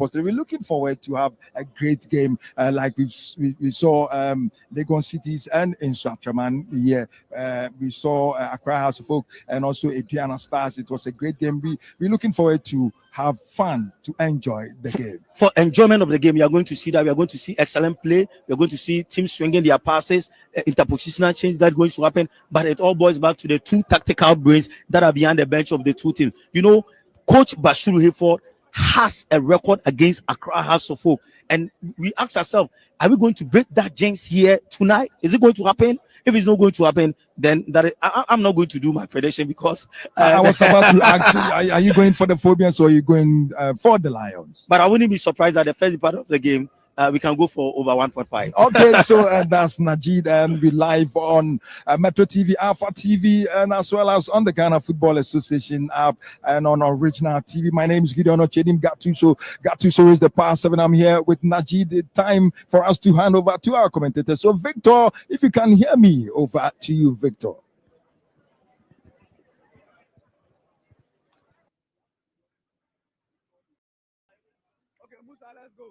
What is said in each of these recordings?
positive. We're looking forward to have a great game like we saw Legon Cities and Instructorman here. We saw Accra House of Folk and also Aduana Stars. It was a great game. We're looking forward to have fun, to enjoy the game. For enjoyment of the game, you are going to see that we are going to see excellent play. We are going to see teams swinging their passes, interpositional change that's going to happen. But it all boils back to the two tactical brains that are behind the bench of the two teams. You know, Coach Bashiru Hayford has a record against Accra House of Folk. And we ask ourselves, are we going to break that jinx here tonight? Is it going to happen? If it's not going to happen, then I'm not going to do my prediction because I was about to ask you, are you going for the Phobians or are you going for the Lions? But I wouldn't be surprised that the first part of the game, we can go for over 1.5. Okay, so that's Najid, and we live on Metro TV, Alpha TV, and as well as on the Ghana Football Association app and on Original TV. My name is Gideon Ochedim Gatuso is the past 7. I'm here with Najid. It's time for us to hand over to our commentator. So, Victor, if you can hear me, over to you, Victor. Okay, Musa, let's go.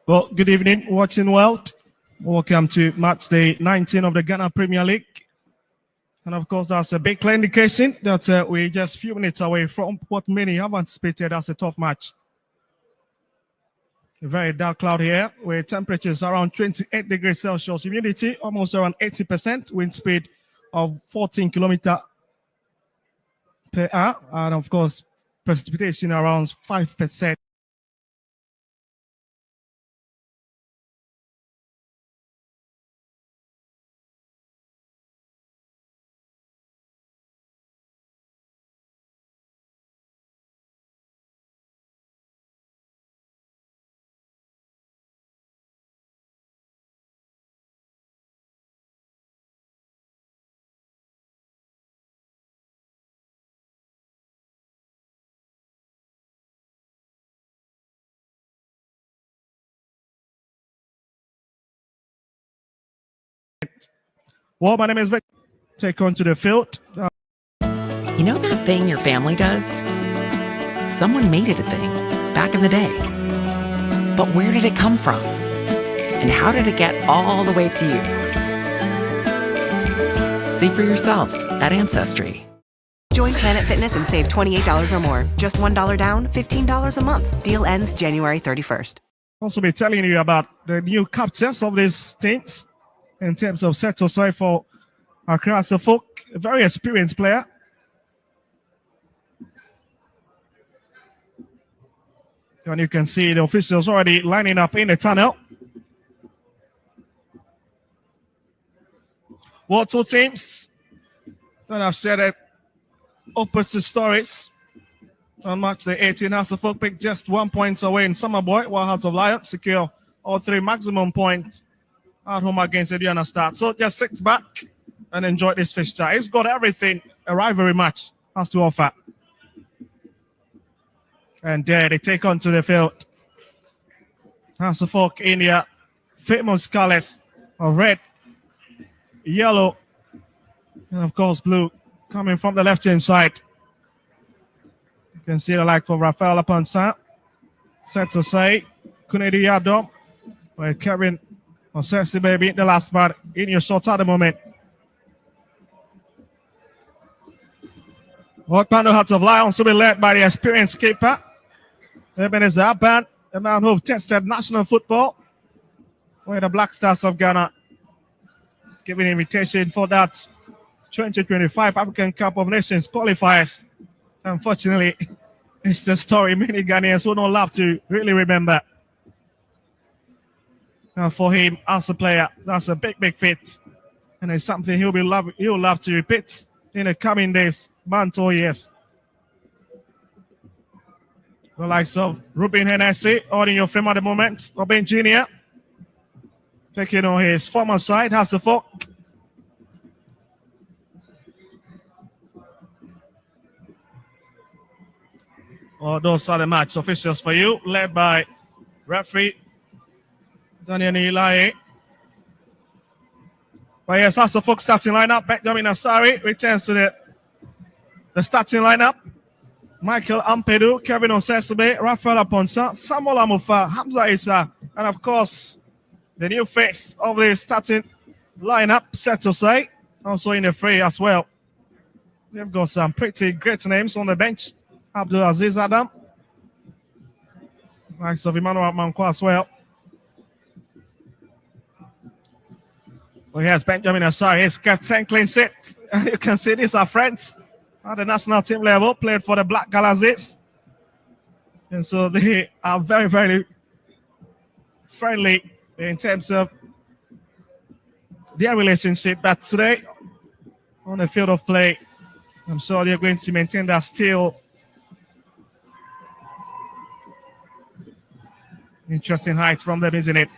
Well, good evening, watching world. Welcome to match day 19 of the Ghana Premier League. And of course, that's a big clear indication that we're just a few minutes away from what many have anticipated as a tough match. A very dark cloud here with temperatures around 28 degrees Celsius, humidity almost around 80%, wind speed of 14 kilometers per hour, and of course, precipitation around 5%. Well, my name is Vic. Take on to the field. You know that thing your family does? Someone made it a thing back in the day. But where did it come from? And how did it get all the way to you? See for yourself at Ancestry. Join Planet Fitness and save $28 or more. Just $1 down, $15 a month. Deal ends January 31st. Also be telling you about the new captains of these teams in terms of set aside for Accra Folk, a very experienced player. And you can see the officials already lining up in the tunnel. Well, two teams that have said it opposite stories. On match the 18, House of Folk picked just 1 point away in Summer Boy, while House of Lions secure all 3 maximum points at home against Aduana Stars. So just sit back and enjoy this fixture. It's got everything a rivalry match has to offer. And there they take on to the field. House of Folk in their famous colors of red, yellow, and of course blue, coming from the left-hand side. You can see the like of Rafael Apansa, set to say, Kunedi Yadom, where Kevin Osesi baby in the last part in your shot at the moment. What Pando Hearts of Lions will be led by the experienced keeper, Ebenezer Aban, the man who tested national football with the Black Stars of Ghana, giving invitation for that 2025 African Cup of Nations qualifiers. Unfortunately, it's the story many Ghanaians will not love to really remember. Now for him as a player, that's a big, big fit. And it's something he'll love to repeat in the coming days, months or years. The likes of Ruben Hennessy on in your frame at the moment. Robin Jr. taking on his former side, Hasselhoff. Well, those are the match officials for you, led by referee Daniel Ilaye. But yes, Hasselhoff starting lineup. Benjamin Asari returns to the starting lineup. Michael Ampedu, Kevin Osesebe, Rafael Aponsa, Samuel Amufa, Hamza Issa, and of course, the new face of the starting lineup, Setosai, also in the fray as well. They've got some pretty great names on the bench. Abdul Aziz Adam, likes of Emmanuel Manko as well. Well, here's Benjamin Asari. He's kept 10 clean sheets. You can see these are friends at the national team level, played for the Black Galazes. And so they are very, very friendly in terms of their relationship. But today, on the field of play, I'm sure they're going to maintain that still. Interesting height from them, isn't it?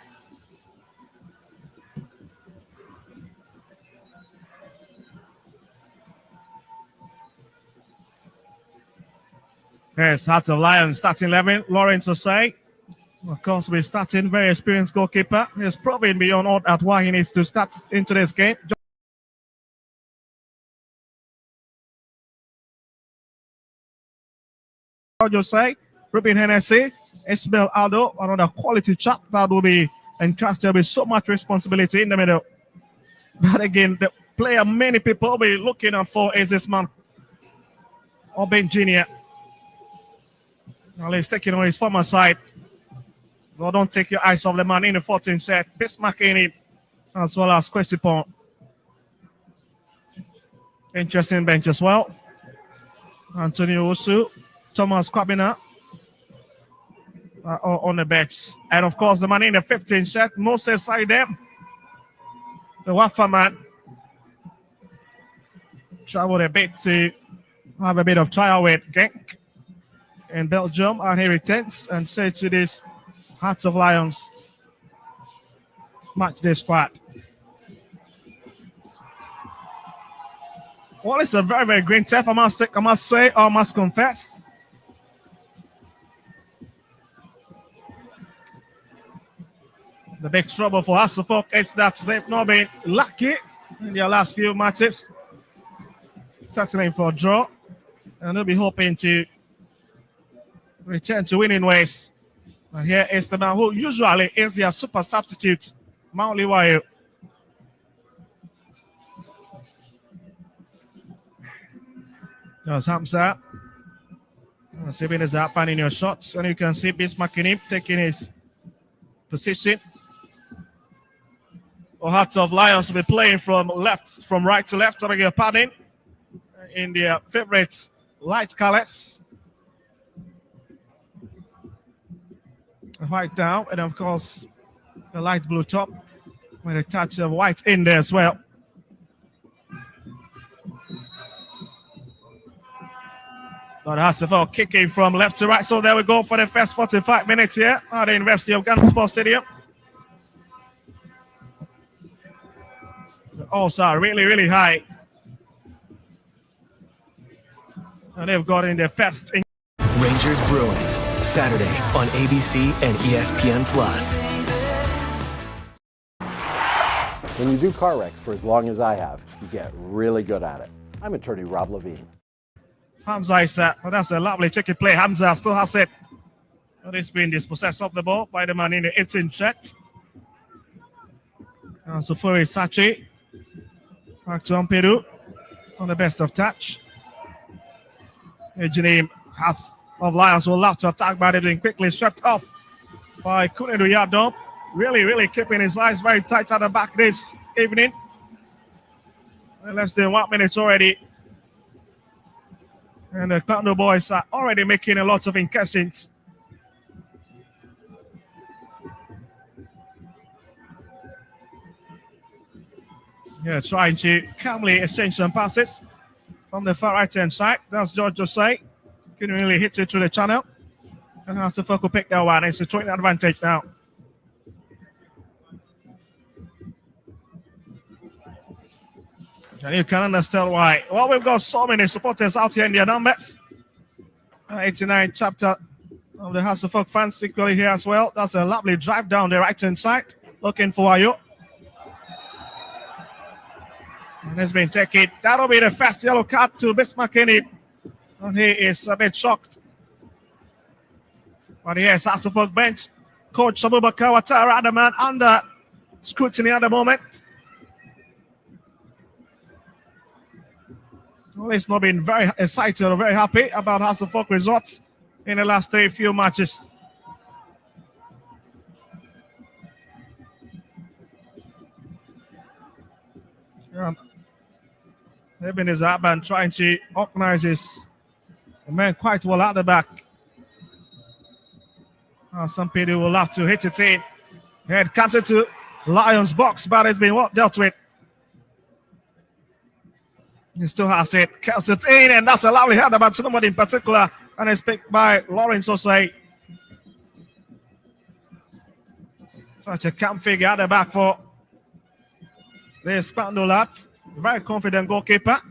Here's Hearts of Lions starting 11. Lawrence Osei, of course, we're starting. Very experienced goalkeeper. He's probably beyond all at why he needs to start into this game. Osei, Ruben Hennessy, Ismail Aldo, another quality chap that will be entrusted with so much responsibility in the middle. But again, the player many people will be looking out for is this man, Obin Jr. Well, he's taking on his former side. Well, don't take your eyes off the man in the 14th set. Bismarck in it, as well as Kwesipon. Interesting bench as well. Antonio Usu, Thomas Kwabina on the bench. And of course, the man in the 15th set, Moses Saidem, the Wafa man. Traveled a bit to have a bit of trial with Genk in Belgium, and he returns and said to this Hearts of Lions match this squad. Well, it's a very, very green tap, I must confess. The big trouble for Hasselhoff is that they've not been lucky in their last few matches. Settling for a draw, and they'll be hoping to return to winning ways. And here is the man who usually is their super substitute, Mount Liwayo. There's Hamza. Saving his up and in your shots, and you can see Bismarck taking his position. Hearts of Lions will be playing from right to left, I beg your pardon, in their favorite light colors. White down, and of course, the light blue top with a touch of white in there as well. But Hasselhoff kicking from left to right. So there we go for the first 45 minutes here at the University of Ghana Sports Stadium. Also really, really high. And they've got in their first. Rangers Bruins, Saturday on ABC and ESPN+. When you do car wrecks for as long as I have, you get really good at it. I'm attorney Rob Levine. Hamza is that's a lovely cheeky play. Hamza still has it. But it's been dispossessed of the ball by the man in the 18th set. Sufuri Sachi. Back to Ampedu on the best of touch. Eugene Hearts of Lions will love to attack, but it been quickly swept off by Kunedu Yadom. Really, really keeping his eyes very tight at the back this evening. Less than 1 minute already. And the Kando boys are already making a lot of incursions. Yeah, trying to calmly exchange some passes from the far right-hand side. That's George Jose. Couldn't really hit it through the channel. And Hasselhoff will pick that one. It's a 20 advantage now. And you can understand why. Well, we've got so many supporters out here in their numbers. 89 chapter of the Hasselhoff fans equally here as well. That's a lovely drive down the right-hand side. Looking for Ayo. And it's been taken. That'll be the first yellow card to Bismarck Kenny. And he is a bit shocked. But yes, Hasselhoff bench. Coach Abubakar Ouattara, the man under scrutiny at the moment. Well, he's not been very excited or very happy about Hasselhoff results in the last few matches. Yeah. Eben is up and trying to organize his men quite well at the back. Some people will have to hit it in. Head counter to Lions box, but it's been well dealt with. He still has it. Counts it in, and that's a lovely header by somebody in particular. And it's picked by Lawrence Osei. Such a camp figure at the back for the Spandau lads. Very confident goalkeeper.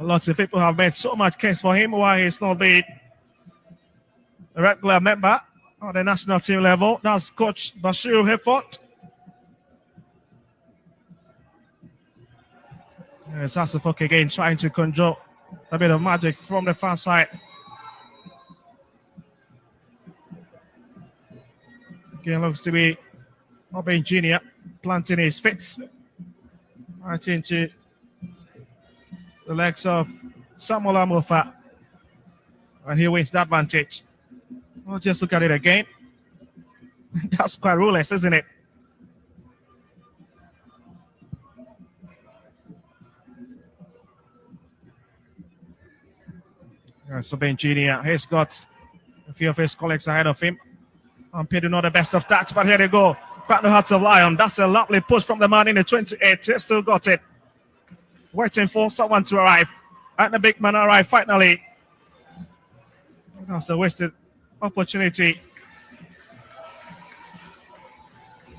Lots of people have made so much case for him why he's not been a regular member on the national team level. That's Coach Bashir Heffort. Yes, Hasselhoff again trying to conjure a bit of magic from the far side. Again, looks to be Robin Jr. planting his feet right into the legs of Samuel Amofa. And he wins the advantage. Well, just look at it again. That's quite ruleless, isn't it? So Ben Jr. He's got a few of his colleagues ahead of him. Pedro not the best of touch, but here they go. Back the hearts of Lion. That's a lovely push from the man in the 28. He still got it. Waiting for someone to arrive. And the big man arrived finally. That's a wasted opportunity.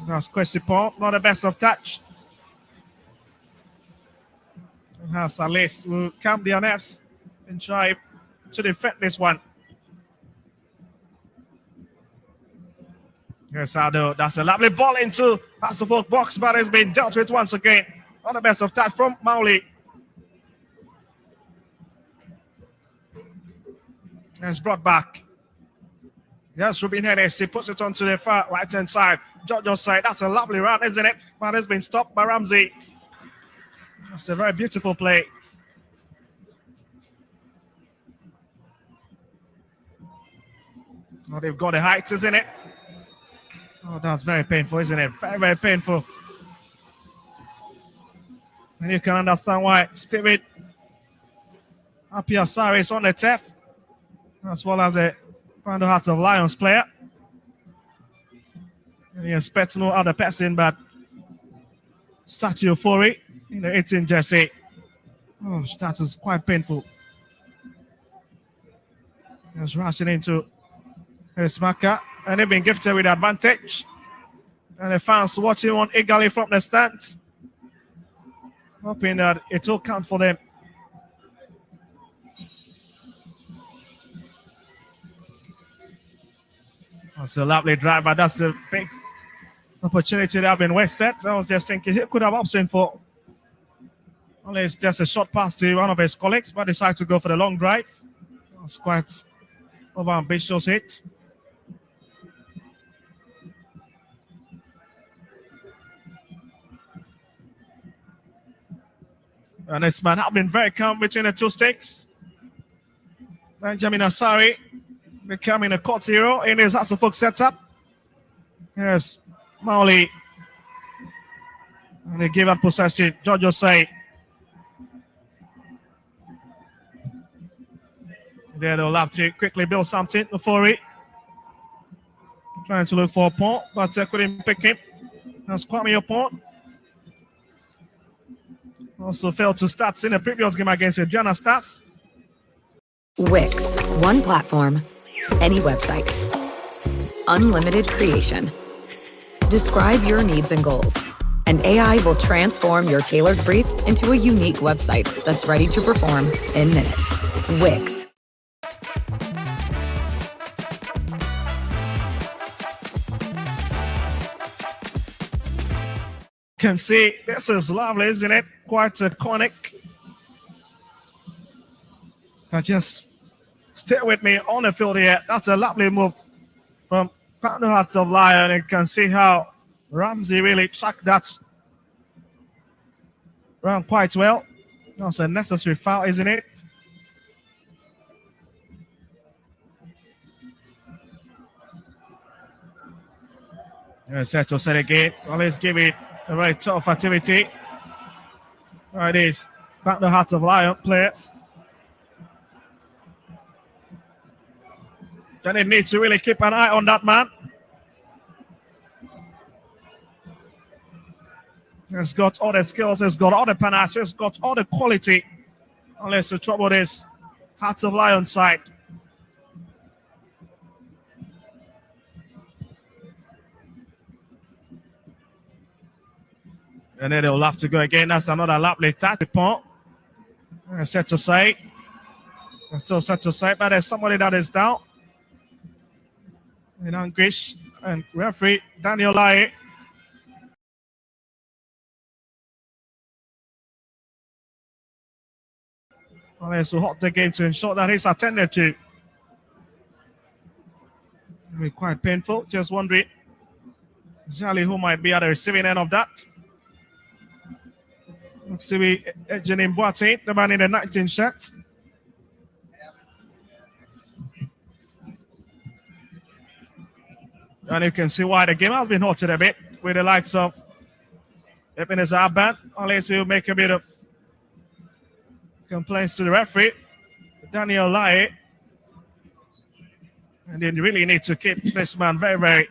That's Kwesi Paul. Not the best of touch. And has Alice who camp the NFs and try to defend this one. Here's Aldo. That's a lovely ball into Hasselhoff box, but it's been dealt with once again. Not the best of touch from Mauli. And it's brought back. Yes, Rubin Hennes. He puts it onto the far right-hand side. George's side. That's a lovely run, isn't it? But it's been stopped by Ramsey. That's a very beautiful play. Oh, they've got the heights, isn't it? Oh, that's very painful, isn't it? Very, very painful. And you can understand why Steven Apiasari is on the turf, as well as a Spandau Hearts of Lions player. And he expects no other person but Satio Fori in the 18 jersey. Oh, that is quite painful. He's rushing into his marker. And they've been gifted with advantage. And the fans watching on eagerly from the stands. Hoping that it will count for them. That's a lovely drive, but that's a big opportunity that have been wasted. I was just thinking he could have option for only it's just a short pass to one of his colleagues, but decides to go for the long drive. That's quite over ambitious hit. And this man have been very calm between the two stakes. Benjamin Asari becoming a court hero in his Hasselhoff setup. Yes, Mauli. And they give up possession. Giorgio say. There they'll have to quickly build something before he Trying to look for a point, but couldn't pick him. That's Kwame a point. Also failed to start in the previous game against Adriana Stats. Wix, one platform, any website, unlimited creation. Describe your needs and goals, and AI will transform your tailored brief into a unique website that's ready to perform in minutes. Wix. Can see this is lovely, isn't it? Quite iconic. Now just stay with me on the field here. That's a lovely move from Partner Hearts of Lion. You can see how Ramsey really tracked that round quite well. That's a necessary foul, isn't it? Seto said again. Well, let's give it a very tough activity. There it is. Back the Hearts of Lion players. Then they need to really keep an eye on that man. He's got all the skills, he's got all the panache, he's got all the quality. Unless the trouble is Hearts of Lion side. And then they'll have to go again. That's another lovely touch point. Set aside. Still set aside, but there's somebody that is down. And Anglish and referee Daniel Lai. Unless we halt the game to ensure that he's attended to. It'll be quite painful. Just wondering exactly who might be at the receiving end of that. Looks to be Janine Boateng, the man in the 19 shirt. And you can see why the game has been halted a bit with the likes of Ebenezer Abban, unless he'll make a bit of complaints to the referee, Daniel Lai. And they really need to keep this man very, very.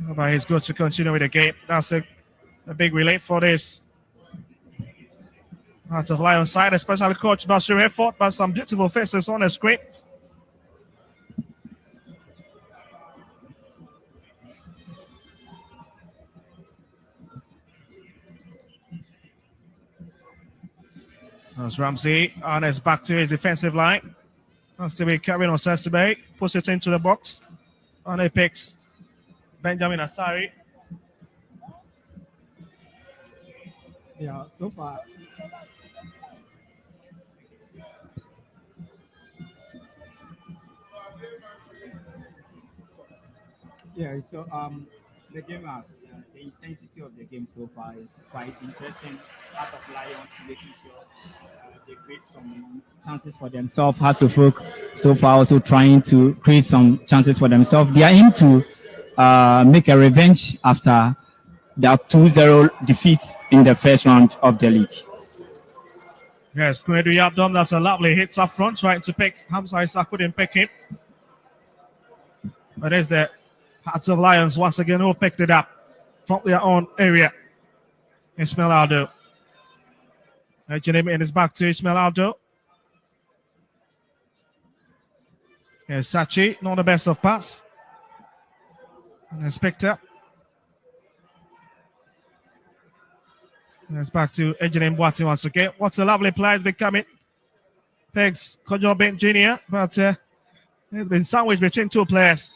But he's good to continue with the game. That's a big relief for this Hearts of Lion side, especially Coach Bashir Effort, but some beautiful faces on the screen. That's Ramsey, and it's back to his defensive line. Wants to be carrying on Sesame, puts it into the box, and he picks Benjamin Asari. Yeah, so far. Yeah, so the game has the intensity of the game so far is quite interesting. Part of Lions making sure they create some chances for themselves. Hasselhoff so far also trying to create some chances for themselves. They are aim to make a revenge after their 2-0 defeat in the first round of the league. Yes, Kwedu Yabdom, that's a lovely hit up front, trying to pick Hamza Issa, couldn't pick him. But there's the Hearts of Lions once again who picked it up from their own area. Ismail Aldo. In his back to Ismail Aldo. Here's Sachi, not the best of pass. And it's picked up. And it's back to Ejinem Boateng once again. What a lovely play has becoming. Pegs Kojo Ben Jr. But it's been sandwiched between two players.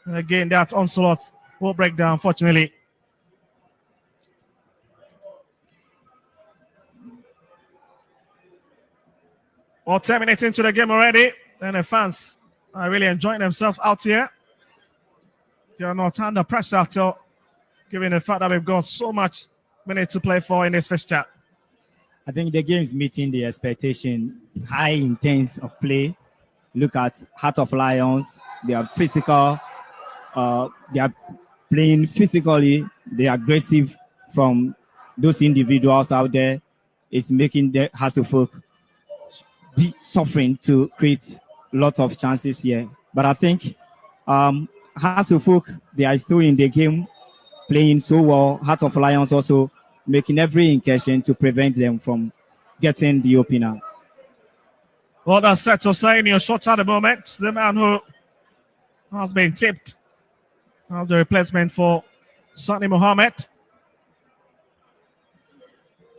And again, that onslaught will break down, unfortunately. Well, 10 minutes into the game already. And the fans are really enjoying themselves out here. They are not under pressure at all, given the fact that we've got so much minutes to play for in this fixture. I think the game is meeting the expectation. High intense of play. Look at Heart of Lions. They are physical. They are playing physically. They are aggressive from those individuals out there. It's making the Hasselhoff be suffering to create lots of chances here. But I think Hasselhoff, they are still in the game, playing so well. Heart of Lions also making every incursion to prevent them from getting the opener. Well, that's set to say in your shots at the moment. The man who has been tipped as the replacement for Sani Mohammed.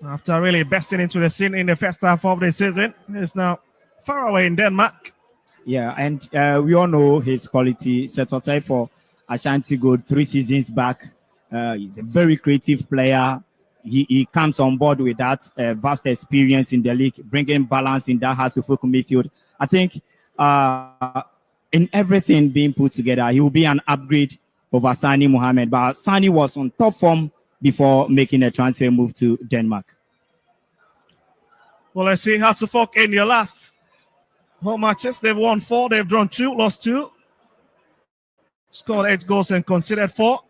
After really besting into the scene in the first half of the season, he's now far away in Denmark. Yeah, and we all know his quality. Set aside for Ashanti Gold 3 seasons back. He's a very creative player. He comes on board with that vast experience in the league, bringing balance in that Hasselhoff midfield. I think in everything being put together, he will be an upgrade over Sani Mohammed. But Sani was on top form before making a transfer move to Denmark. Well, let's see Hasselhoff in your last home matches. They've won 4, they've drawn 2, lost 2. Scored 8 goals and conceded 4.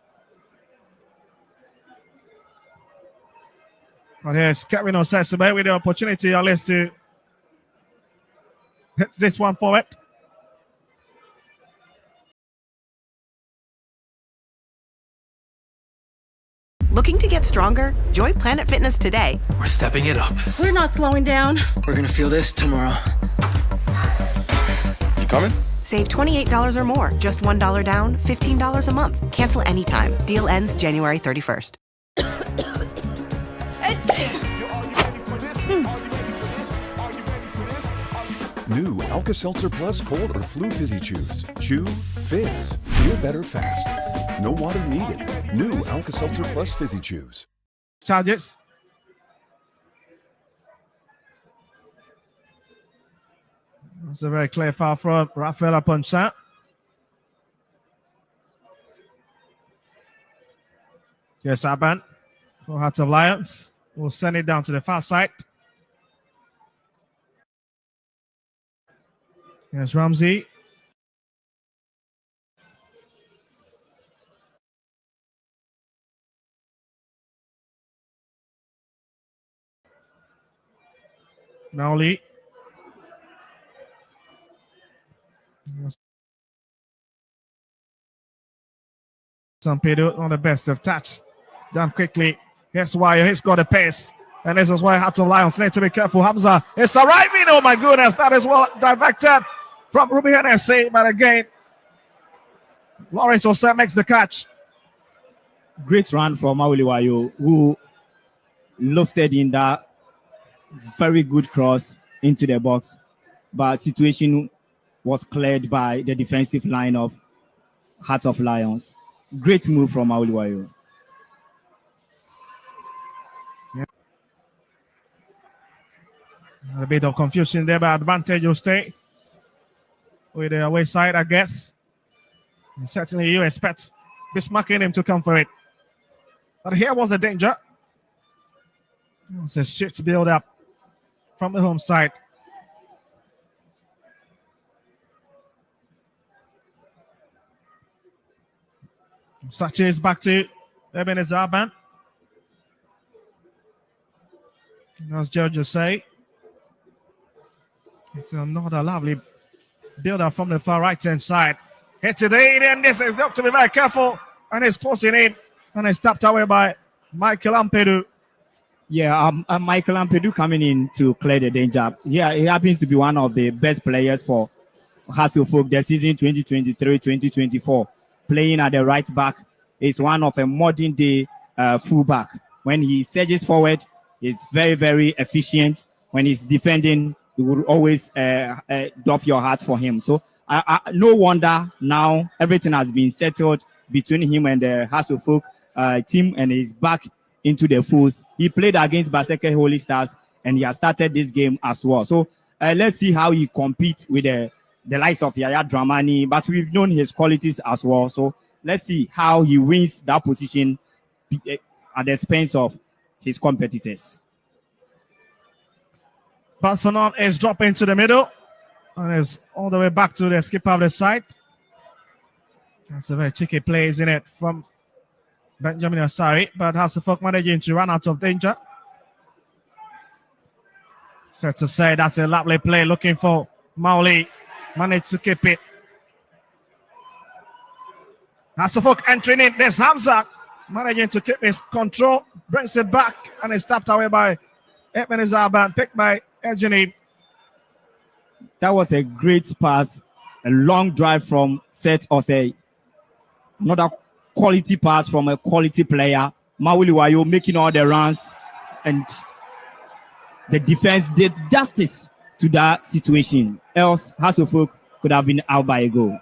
But here's Kevin Osesebe with the opportunity at least to hit this one forward. Looking to get stronger? Join Planet Fitness today. We're stepping it up. We're not slowing down. We're gonna feel this tomorrow. You coming? Save $28 or more. Just $1 down, $15 a month. Cancel anytime. Deal ends January 31st. New Alka-Seltzer Plus Cold or Flu Fizzy Chews. Chew, fizz. Feel better fast. No water needed. New Alka-Seltzer Plus Fizzy Chews. Charges. That's a very clear foul from Rafael Poncha. Yes, Aban for Hearts of Lions. We'll send it down to the far side. Here's Ramsey. Nauli. Sampedo on the best of touch. Done quickly. Here's why he's got a pace. And this is why Hearts of Lions need to be careful. Hamza is arriving. Oh my goodness. That is well directed from Ruby Hennessy. But again, Lawrence Osei makes the catch. Great run from Mauliwayo, who lofted in that very good cross into the box. But situation was cleared by the defensive line of Hearts of Lions. Great move from Mauliwayo. A bit of confusion there, but advantage will stay with the away side, I guess. And certainly you expect Bismarcking him to come for it. But here was a danger. It's a shift build up from the home side. Sachi is back to Ebenezer Aban. As George say, it's another lovely build-up from the far right-hand side. Hits it in, and this has got to be very careful. And it's closing in, and it's tapped away by Michael Ampedu. Yeah, Michael Ampedu coming in to clear the danger. Yeah, he happens to be one of the best players for Hasselhoff the season 2023-2024. Playing at the right back is one of a modern-day fullback. When he surges forward, he's very, very efficient. When he's defending, you will always drop your heart for him. So no wonder now everything has been settled between him and the Hasselhoff team, and he's back into the Fools. He played against Baseke Holy Stars, and he has started this game as well. So let's see how he competes with the likes of Yaya Dramani, but we've known his qualities as well. So let's see how he wins that position at the expense of his competitors. Barthelon is dropping to the middle and is all the way back to the skipper of the side. That's a very cheeky play, isn't it, from Benjamin Asari, but Hasselhoff managing to run out of danger. Set to say that's a lovely play looking for Mauli. Managed to keep it. Hasselhoff entering in. There's Hamza managing to keep his control. Brings it back and is tapped away by Edmund Zaban. Picked by Ejani. That was a great pass. A long drive from Seth Osei. Another quality pass from a quality player. Mawuli Wayo making all the runs. And the defense did justice to that situation. Else, Hasselhoff could have been out by a goal.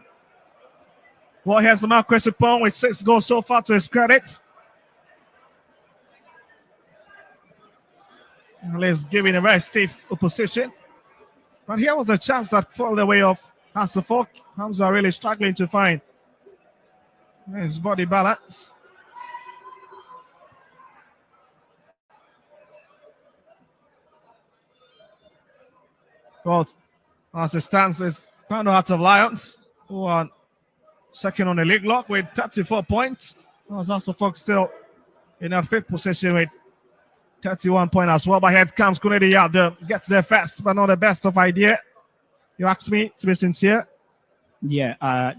Well, here's Marcus Upon with 6 goals so far to his credit. Let's give him a very stiff opposition. But here was a chance that fell the way of Hasselhoff. Hamza really struggling to find his body balance. Well, as it stands, it's Pando Hearts of Lions, who are second on the league log with 34 points. Hasselhoff still in our 5th position with 31 points as well. But here comes Kunede Yalda, gets there fast, but not the best of idea. You ask me to be sincere. Yeah,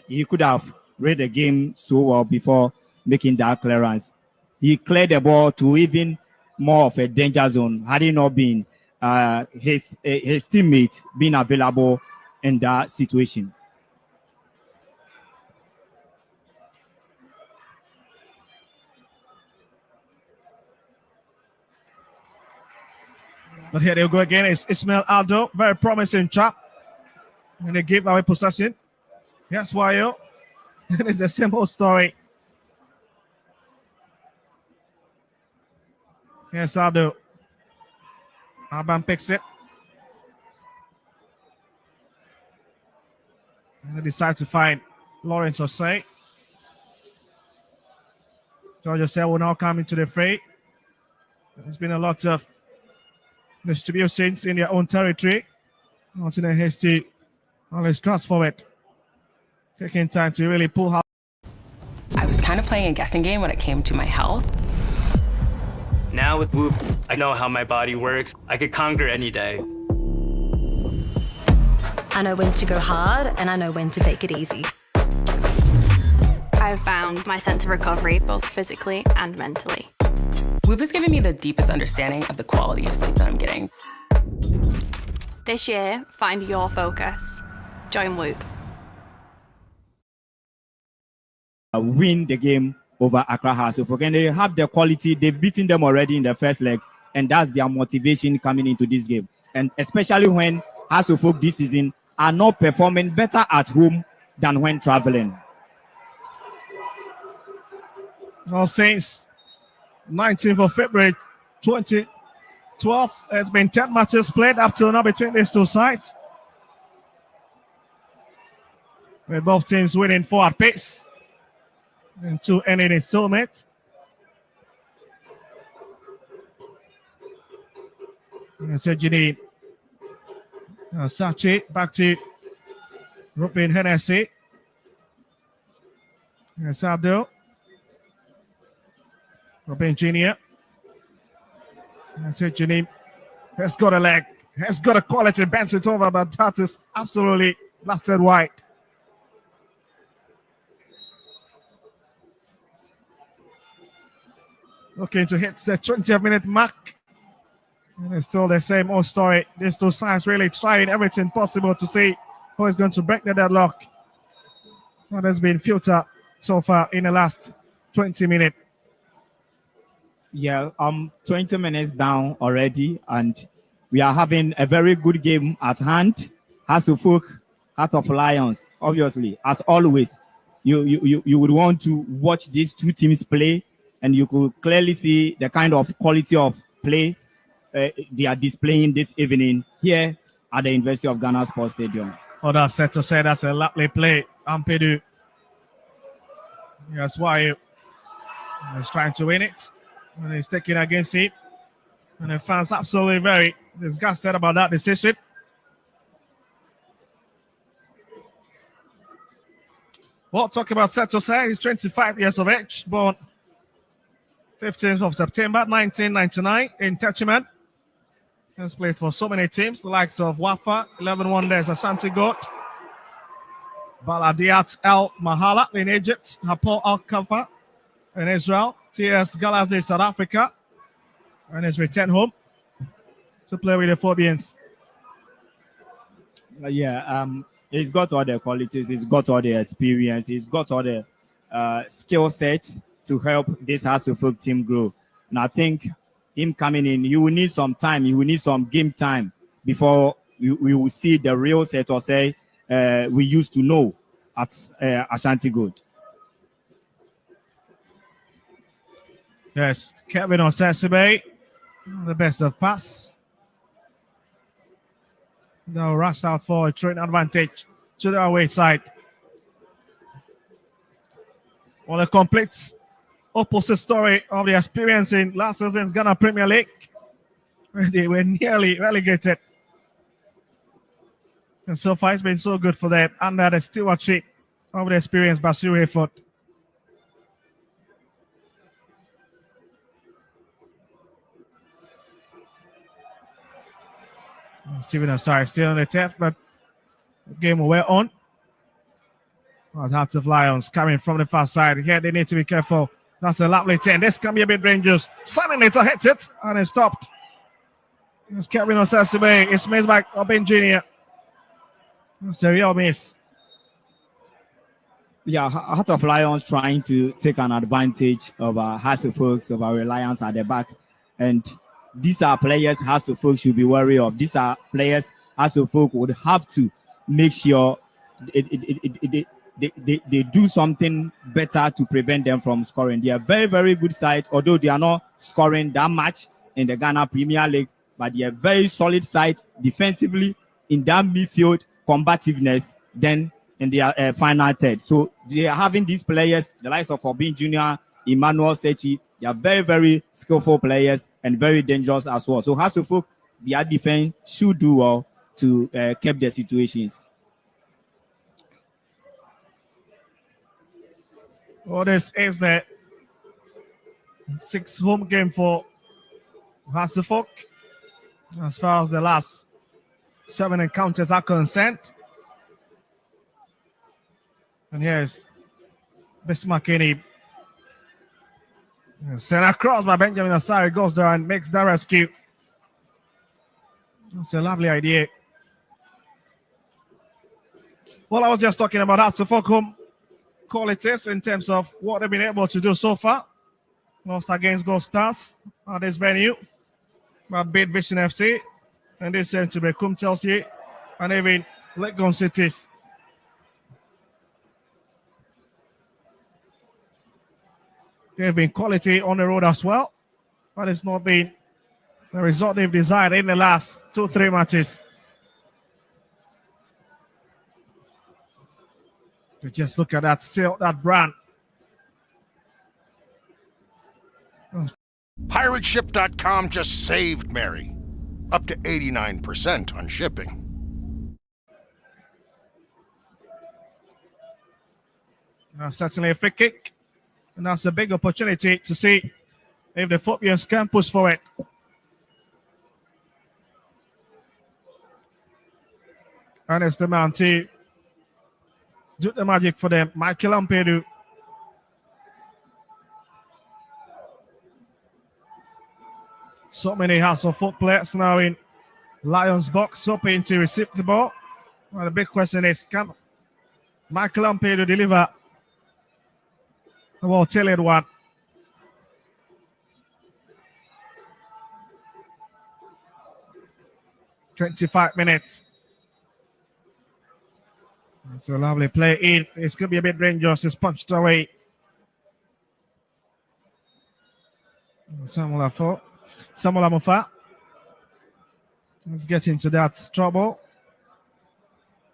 he could have read the game so well before making that clearance. He cleared the ball to even more of a danger zone had it not been his teammate being available in that situation. But here they'll go again. It's Ismail Aldo, very promising chap. And they gave away possession. Yes, Wayo. And it's the same old story. Yes, Aldo. Alban picks it. And they decide to find Lawrence Osei. George Osei will now come into the fray. There's been a lot of distributions in their own territory. Not in a hasty, let's transform it. Taking time to really pull out. I was kind of playing a guessing game when it came to my health. Now with Whoop, I know how my body works. I could conquer any day. I know when to go hard and I know when to take it easy. I've found my sense of recovery, both physically and mentally. Whoop has given me the deepest understanding of the quality of sleep that I'm getting. This year, find your focus. Join Whoop. Win the game over Accra Hasselhoff. And they have the quality. They've beaten them already in the first leg. And that's their motivation coming into this game. And especially when Hasselhoff this season are not performing better at home than when traveling. Well, since 19th of February 2012, it's been 10 matches played up till now between these two sides. With both teams winning 4 apiece and 2 ending in stalemate. So you need Sachi back to Rupin Hennessy. Yes, Abdul. Robin Jr. That's it, Janine. Has got a leg. Has got a quality. Bends it over, but that is absolutely blasted wide. Looking to hit the 20th minute mark. And it's still the same old story. These two sides really trying everything possible to see who is going to break the deadlock. What has been futile so far in the last 20 minutes. Yeah, 20 minutes down already, and we are having a very good game at hand. Hasselhoff, Hearts of Lions, obviously, as always, you would want to watch these two teams play, and you could clearly see the kind of quality of play they are displaying this evening here at the University of Ghana Sports Stadium. Oh, that's set to say that's a lovely play. Ampedu. That's why he's trying to win it. And he's taking against it. And the fans absolutely very disgusted about that decision. Well, talking about Seto Say, he's 25 years of age, born 15th of September 1999 in Techiman. Has played for so many teams, the likes of Wafa, 11 Wonders, Ashanti Goat, Baladiat El Mahala in Egypt, Hapoel Al Kafa in Israel, TS Galazi South Africa, and is returned home to play with the Phobians. He's got all the qualities, he's got all the experience, he's got all the skill sets to help this Hasselhoff team grow. And I think him coming in, you will need some time, you will need some game time before we will see the real set or say we used to know at Ashanti Gold. Yes, Kevin Osesibe, the best of pass. Now rush out for a train advantage to the away side. Well, a complete opposite story of the experience in last season's Ghana Premier League, where they were nearly relegated. And so far, it's been so good for them under the stewardship of the experienced Basiru Hayford. Stephen Asari still on the turf, but the game will wear on. Well, Hearts of Lions coming from the far side. Here they need to be careful. That's a lovely 10. This can be a bit dangerous. Sunnylater hits it and it's stopped. It's Kevin Osesibe. It's missed by Obin Jr. It's a real miss. Yeah, Heart of Lions trying to take an advantage of Hasselhoff, of our reliance at the back. And these are players Hasselhoff should be wary of. These are players Hasselhoff would have to make sure they do something better to prevent them from scoring. They are very, very good side, although they are not scoring that much in the Ghana Premier League, but they are very solid side defensively in that midfield combativeness, then in their final third. So they are having these players, the likes of Obin Jr., Emmanuel Sechi. They are very, very skillful players and very dangerous as well. So Hasselhoff, their defense should do well to keep the situations. Well, this is the sixth home game for Hasselhoff as far as the last 7 encounters are concerned. And here's Bismarckini. Sent across by Benjamin Asari, goes there and makes the rescue. That's a lovely idea. Well, I was just talking about Hasselhoff home qualities in terms of what they've been able to do so far. Lost against Gold Stars at this venue, but beat Vision FC, and they sent to Bekum Chelsea, and even Legon Cities. They've been quality on the road as well, but it's not been the result they've desired in the last 2-3 matches. Just look at that, still that brand. PirateShip.com just saved Mary. Up to 89% on shipping. Certainly a free kick. And that's a big opportunity to see if the Phobians can push forward. And it's the man to do the magic for them. Michael Ampedu. So many Hasselhoff players now in Lions box, hoping to receive the ball. Well, the big question is, can Michael Ampedu deliver a well-tailored one? "25 minutes. It's a lovely play in. It's going to be a bit dangerous. It's punched away. Samuel Amufa. Let's get into that trouble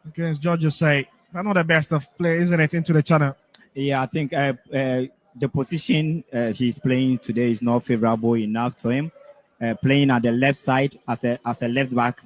against Georgia Say. Not the best of play, isn't it, into the channel? Yeah, I think the position he's playing today is not favorable enough to him. Playing at the left side as a left back,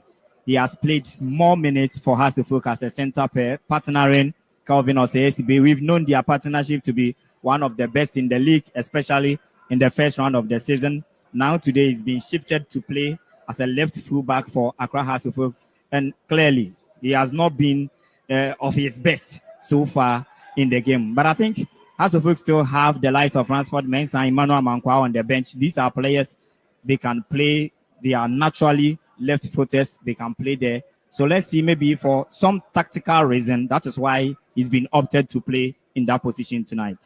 he has played more minutes for Hasselhoff as a center pair, partnering Calvin Osesibe. We've known their partnership to be one of the best in the league, especially in the first round of the season. Now today he's been shifted to play as a left fullback for Accra Hasselhoff, and clearly he has not been of his best. so far in the game. But I think House of Oak still have the likes of Ransford Mensah and Emmanuel Mankwa on the bench. These are players, they can play. They are naturally left-footers. They can play there. So let's see, maybe for some tactical reason, that is why he's been opted to play in that position tonight.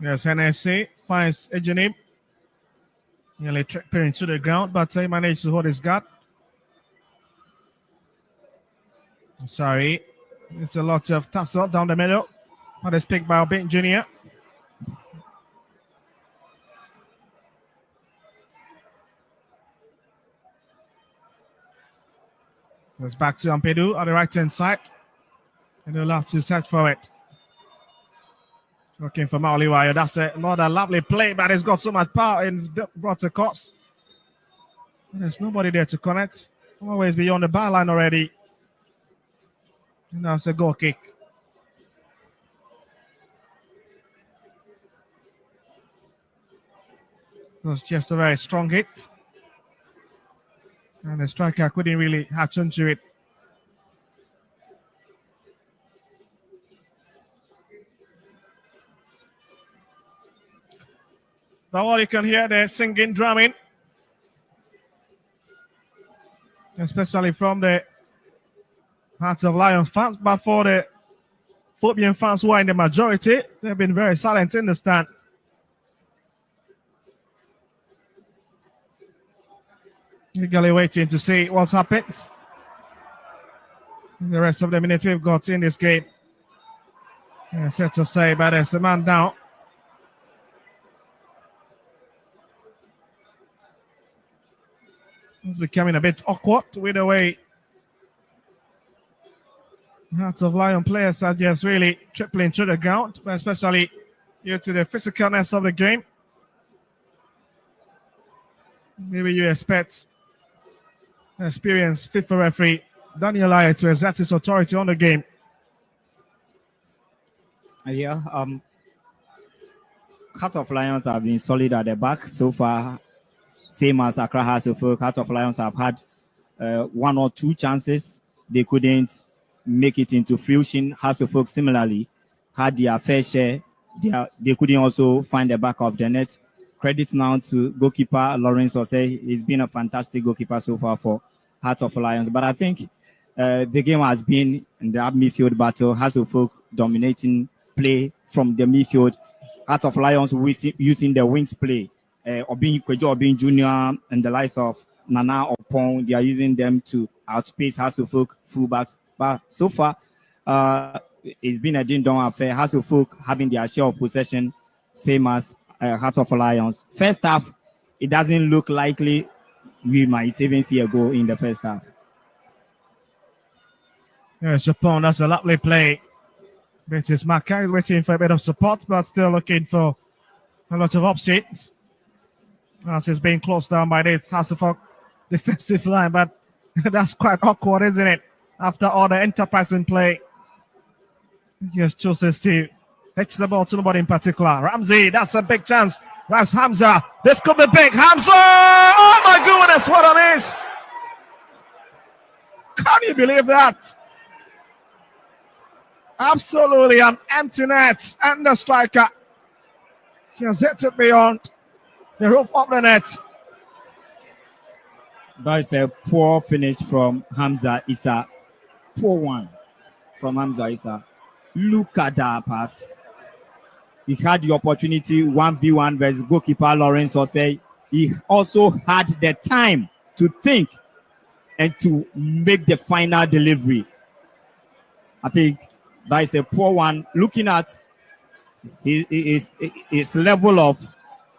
Yes, NSA finds Ejanim. Nearly tripping to the ground, but he managed to hold his guard. Sorry. It's a lot of tussle down the middle. What is picked by Albin Jr. It's back to Ampedu on the right-hand side. And they'll have to search for it. Looking for Mauliwayo. That's another lovely play, but it's got so much power and it's brought across. There's nobody there to connect. Always beyond the byline already. And that's a goal kick. It was just a very strong hit. And the striker couldn't really hatch onto it. Now all you can hear, they're singing, drumming. Especially from the Hearts of Lions fans. But for the Phobian fans who are in the majority, they've been very silent in the stand. Eagerly waiting to see what happens. The rest of the minute we've got in this game. Yeah, sad to say, but there's a man down. It's becoming a bit awkward with the way Hearts of Lion players are just really tripling to the ground, but especially due to the physicalness of the game. Maybe you expect experienced FIFA referee Daniel Ayer to exert his authority on the game. Hearts of Lions have been solid at the back so far. Same as Accra Hearts of Oak. Hearts of Lions have had one or two chances. They couldn't make it into fruition. Hearts of Oak similarly had their fair share. They couldn't also find the back of the net. Credit now to goalkeeper Lawrence Osei. He's been a fantastic goalkeeper so far for Hearts of Lions. But I think the game has been in the midfield battle. Hearts of Oak dominating play from the midfield. Hearts of Lions using the wings play. Obin Jr. and the likes of Nana Opong, they are using them to outpace Hearts of Oak fullbacks. But so far, it's been a ding-dong affair. Hearts of Oak having their share of possession, same as Hearts of Lions. First half, it doesn't look likely we might even see a goal in the first half. Yes, Japan, that's a lovely play. British Mackay waiting for a bit of support, but still looking for a lot of options. As it's being closed down by the Sasafok defensive line, but that's quite awkward, isn't it? After all the enterprising play, he just chooses to hit the ball to nobody in particular. Ramsey, that's a big chance. That's Hamza. This could be big. Hamza! Oh my goodness, what a miss! Can you believe that? Absolutely an empty net, and the striker just hit it beyond the roof of the net. That's a poor finish from Hamza Issa. Poor one from Hamza Issa. Look at that pass. He had the opportunity 1v1 versus goalkeeper Lawrence Osei. He also had the time to think and to make the final delivery. I think that is a poor one. Looking at his level of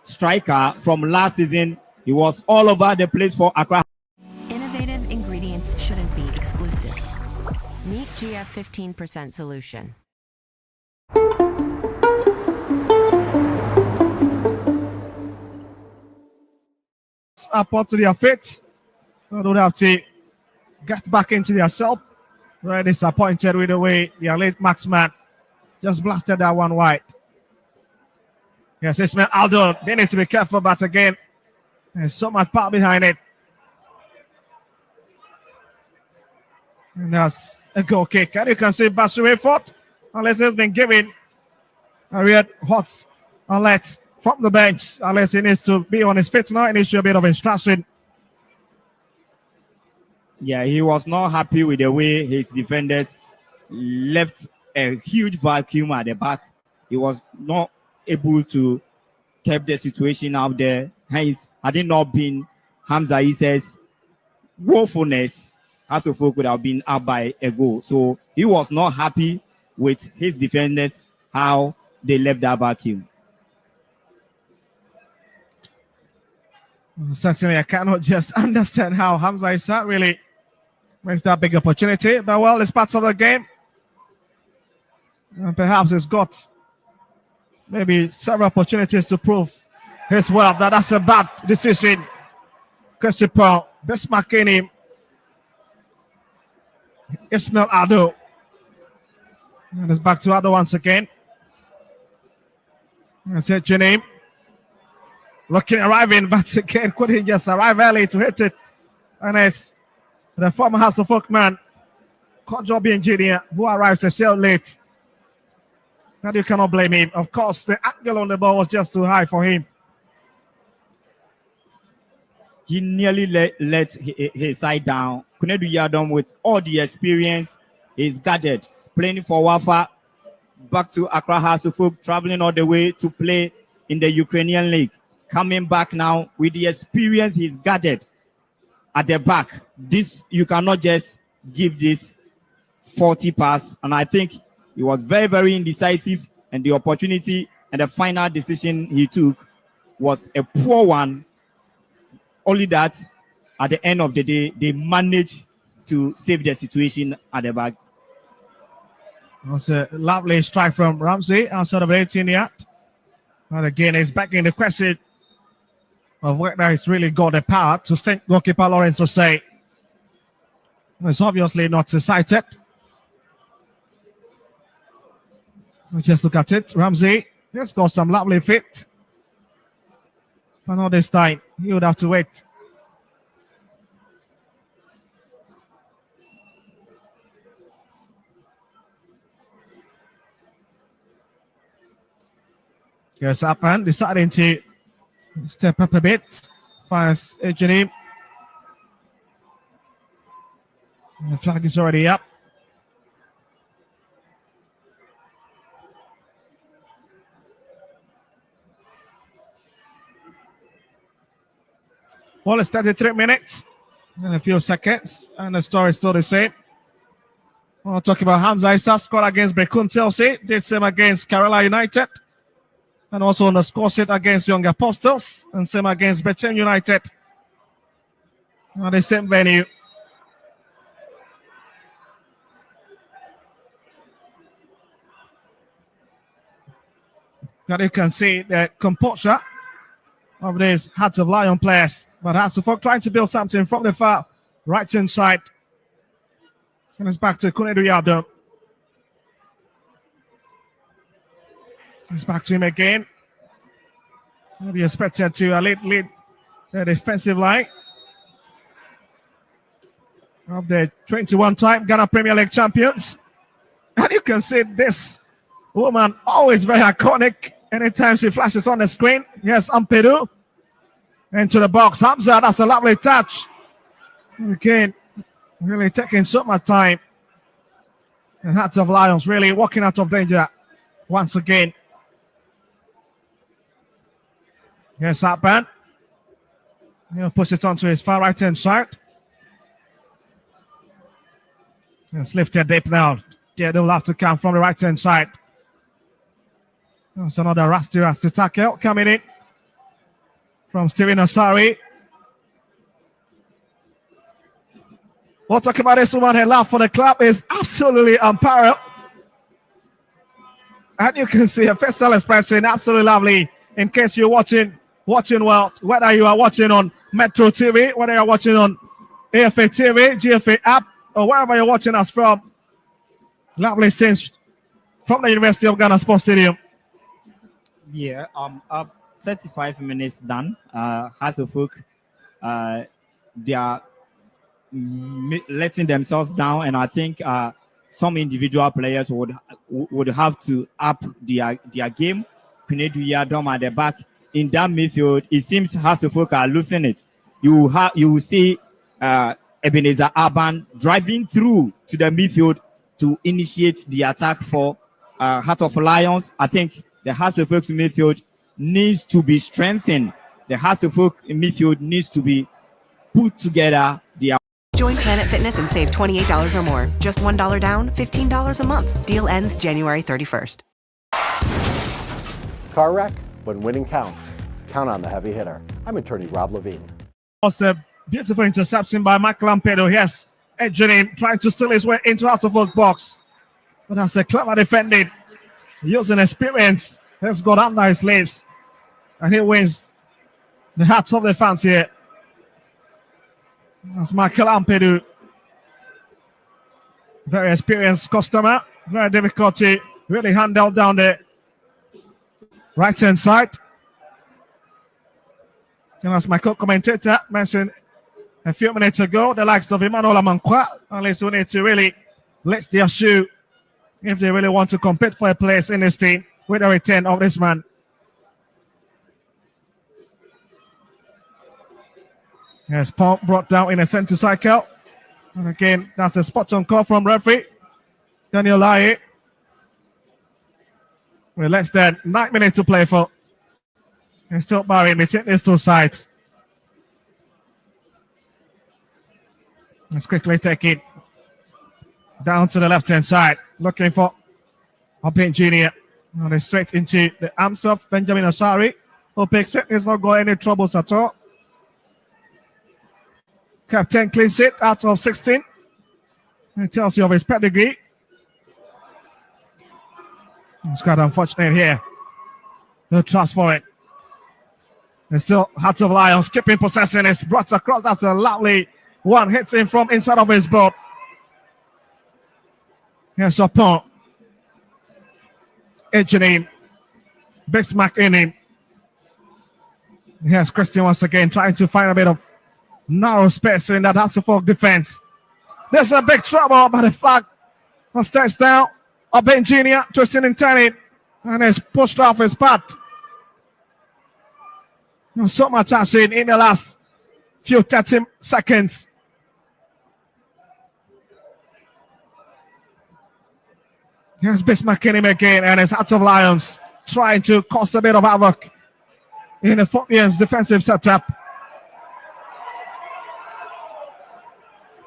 striker from last season, he was all over the place for Accra. Innovative ingredients shouldn't be exclusive. Meet GF 15% solution. Up onto their feet. They don't have to get back into their self. Very disappointed with the way their late marksman just blasted that one wide. Yes, Ismail Aldo, they need to be careful, but again, there's so much power behind it. And that's a goal kick. And you can see Basure fought, unless it's been given a red hot alert from the bench, unless he needs to be on his feet now and issue a bit of instruction. Yeah, he was not happy with the way his defenders left a huge vacuum at the back. He was not able to keep the situation out there. Hence, had it not been Hamza Issa's woefulness, Hasselhoff could have been up by a goal. So he was not happy with his defenders, how they left that vacuum. Certainly, I cannot just understand how Hamza Issa really missed that big opportunity. But well, it's part of the game. And perhaps he's got maybe several opportunities to prove his worth. That's a bad decision. Christopher Besmakini, Ismail Ado. And it's back to Ado once again. That's it, Janeem. Looking arriving, but again, couldn't just arrive early to hit it. And it's the former Hasselhoff man, Kojobi Engineer, who arrives a shell late. And you cannot blame him. Of course, the angle on the ball was just too high for him. He nearly let his side down. Kunedu Yadom, with all the experience, he's guarded. Playing for Wafa, back to Accra Hasselhoff, traveling all the way to play in the Ukrainian league. Coming back now with the experience, he's guarded at the back. This, you cannot just give this 40 pass. And I think he was very, very indecisive, and the opportunity and the final decision he took was a poor one. Only that at the end of the day, they managed to save the situation at the back. That's a lovely strike from Ramsey outside of 18 yard. And again, it's back in the question of whether he's really got the power to send goalkeeper Lawrence to say. It's obviously not decided. Let's just look at it. Ramsey has got some lovely fit. But not this time. He would have to wait. Here's Upman deciding to step up a bit. Finds Ejani. The flag is already up. Well, it's 33 minutes and a few seconds, and the story is still the same. We'll talk about Hamza Issa scored against Brecon Chelsea, did same against Kerala United, and also on the score sheet against Young Apostles, and same against Betem United at the same venue. And you can see the composure of these Hearts of Lion players. But Hasselhoff trying to build something from the far right-hand side. And it's back to Kunedu Yado. It's back to him again. He'll be expected to lead the defensive line of the 21-time Ghana Premier League champions. And you can see this woman, always very iconic. Anytime she flashes on the screen. Yes, Ampedu. Into the box. Hamza, that's a lovely touch. Again, really taking so much time. And Hearts of Lions really walking out of danger once again. Here's Hatban. He'll push it onto his far right-hand side. It's lifted deep now. Yeah, they'll have to come from the right-hand side. That's another rusty tackle coming in from Steven Asari. We'll talk about this one. Her love for the club is absolutely unparalleled. And you can see her facial expression, absolutely lovely. In case you're watching well, whether you are watching on Metro TV, whether you're watching on AFA TV, GFA app, or wherever you're watching us from. Lovely scenes from the University of Ghana Sports Stadium. Yeah, up 35 minutes done. Hasselhoff, they are letting themselves down, and I think some individual players would have to up their game. Kwenedu Dom at the back. In that midfield, it seems Hasselhoff are losing it. You will see Ebenezer Aban driving through to the midfield to initiate the attack for Heart of Lions. I think the Hasselhoff midfield needs to be strengthened. The Hasselhoff midfield needs to be put together. Join Planet Fitness and save $28 or more. Just $1 down, $15 a month. Deal ends January 31st. Car wreck? When winning counts, count on the heavy hitter. I'm attorney Rob Levine. Was a beautiful interception by Michael Lampedo. Yes, edging in, trying to steal his way into Hasselhoff box. But that's a clever defending. Using experience, has got under his sleeves. And he wins the hearts of the fans here. That's Michael Lampedo. Very experienced customer. Very difficult to really handle down the right-hand side. And as my co-commentator mentioned a few minutes ago, the likes of Emmanuel Amankwa, unless we need to really lift their shoe if they really want to compete for a place in this team with the return of this man. Yes, Paul brought down in a centre cycle. And again, that's a spot on call from referee Daniel Lai. With less than 9 minutes to play for. And still barring between these two sides. Let's quickly take it down to the left-hand side. Looking for Obin Jr. And straight into the arms of Benjamin Asari. Who picks it. He's not got any troubles at all. Captain clean sheet out of 16. It tells you of his pedigree. It's quite unfortunate here. No trust for it. There's still Heart of Lions keeping possession. It's brought across. That's a lovely one. Hits him from inside of his boat. Here's Chopin. Edging in. Bismarck in him. Here's Christian once again trying to find a bit of narrow space in that Hasselhoff defense. There's a big trouble, but the flag stands down. Obin Jr. twisting and turning, and is pushed off his path. So much action in the last few 30 seconds. Here's Bismarck in him again, and it's Heart of Lions trying to cause a bit of havoc in the Phobbians defensive setup.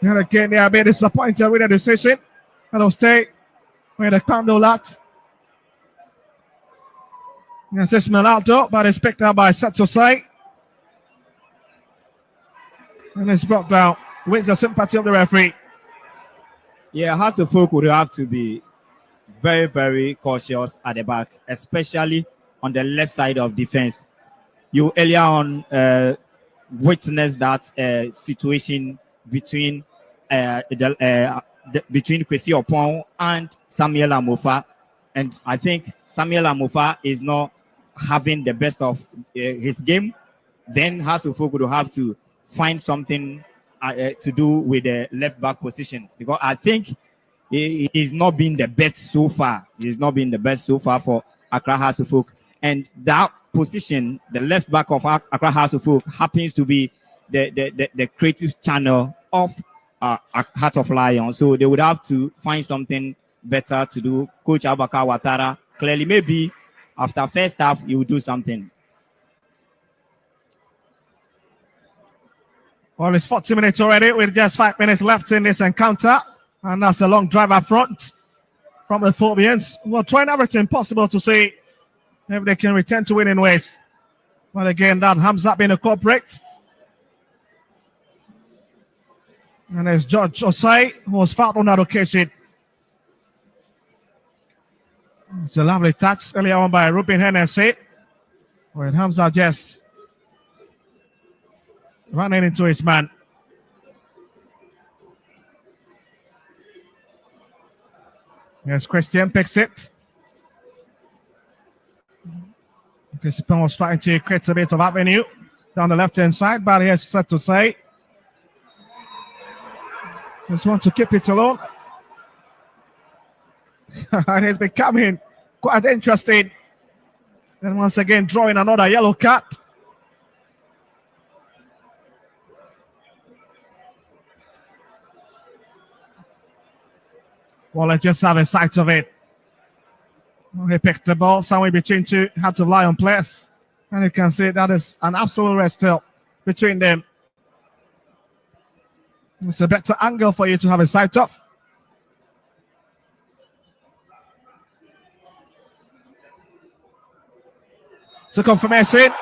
And again, they are a bit disappointed with the decision. Hello, stay with the condo locks. Yes, it's Melado, but it's picked up by Satosai. And it's brought down with the sympathy of the referee. Yeah, Hasselhoff would have to be very, very cautious at the back, especially on the left side of defense. You earlier on witnessed that situation between between Kwesi Opon and Samuel Amofa, and I think Samuel Amofa is not having the best of his game. Then Hasselhoff would have to find something to do with the left back position, because I think he's not been the best so far. He's not been the best so far for Accra Hasselhoff, and that position, the left back of Accra Hasselhoff, happens to be the creative channel of Heart of Lions. So they would have to find something better to do. Coach Abubakar Ouattara, clearly, maybe after first half, he will do something. Well, it's 40 minutes already with just 5 minutes left in this encounter. And that's a long drive up front from the Phobbians. We're trying everything possible to see if they can return to winning ways. But again, that Hamza being a culprit. And there's George Osai, who was fouled on that occasion. It's a lovely touch earlier on by Ruben Hennessy, when Hamza just running into his man. Yes, Christian picks it. Christian was trying to create a bit of avenue down the left-hand side, but he has set to say. Just want to keep it alone. And it's becoming quite interesting. And once again, drawing another yellow card. Well, let's just have a sight of it. Well, he picked the ball somewhere between two, had to lie on place. And you can see that is an absolute rest still between them. It's a better angle for you to have a sight of. So confirmation.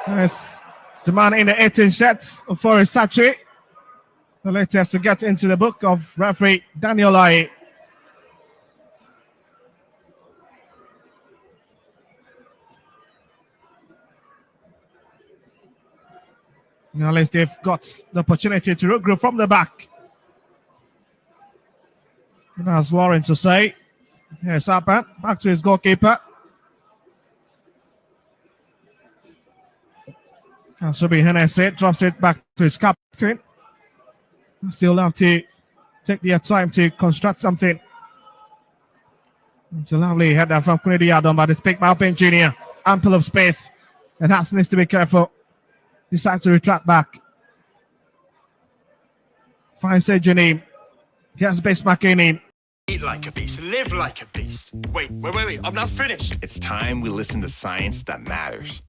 Yes, the man in the 18 shirts for Sachi. The latest to get into the book of referee Daniel Lai. Now, at least they've got the opportunity to regroup from the back. As Warren to say. Here's Sapan, back to his goalkeeper. And Subi Hennessy drops it back to his captain. Still have to take their time to construct something. It's a lovely header from Kennedy Adam, but it's picked by Alpin Jr. Ample of space. And Hassan needs to be careful. Decides to retract back. Finds Janine. Here's base McKinney. Eat like a beast, live like a beast. Wait, I'm not finished. It's time we listen to science that matters.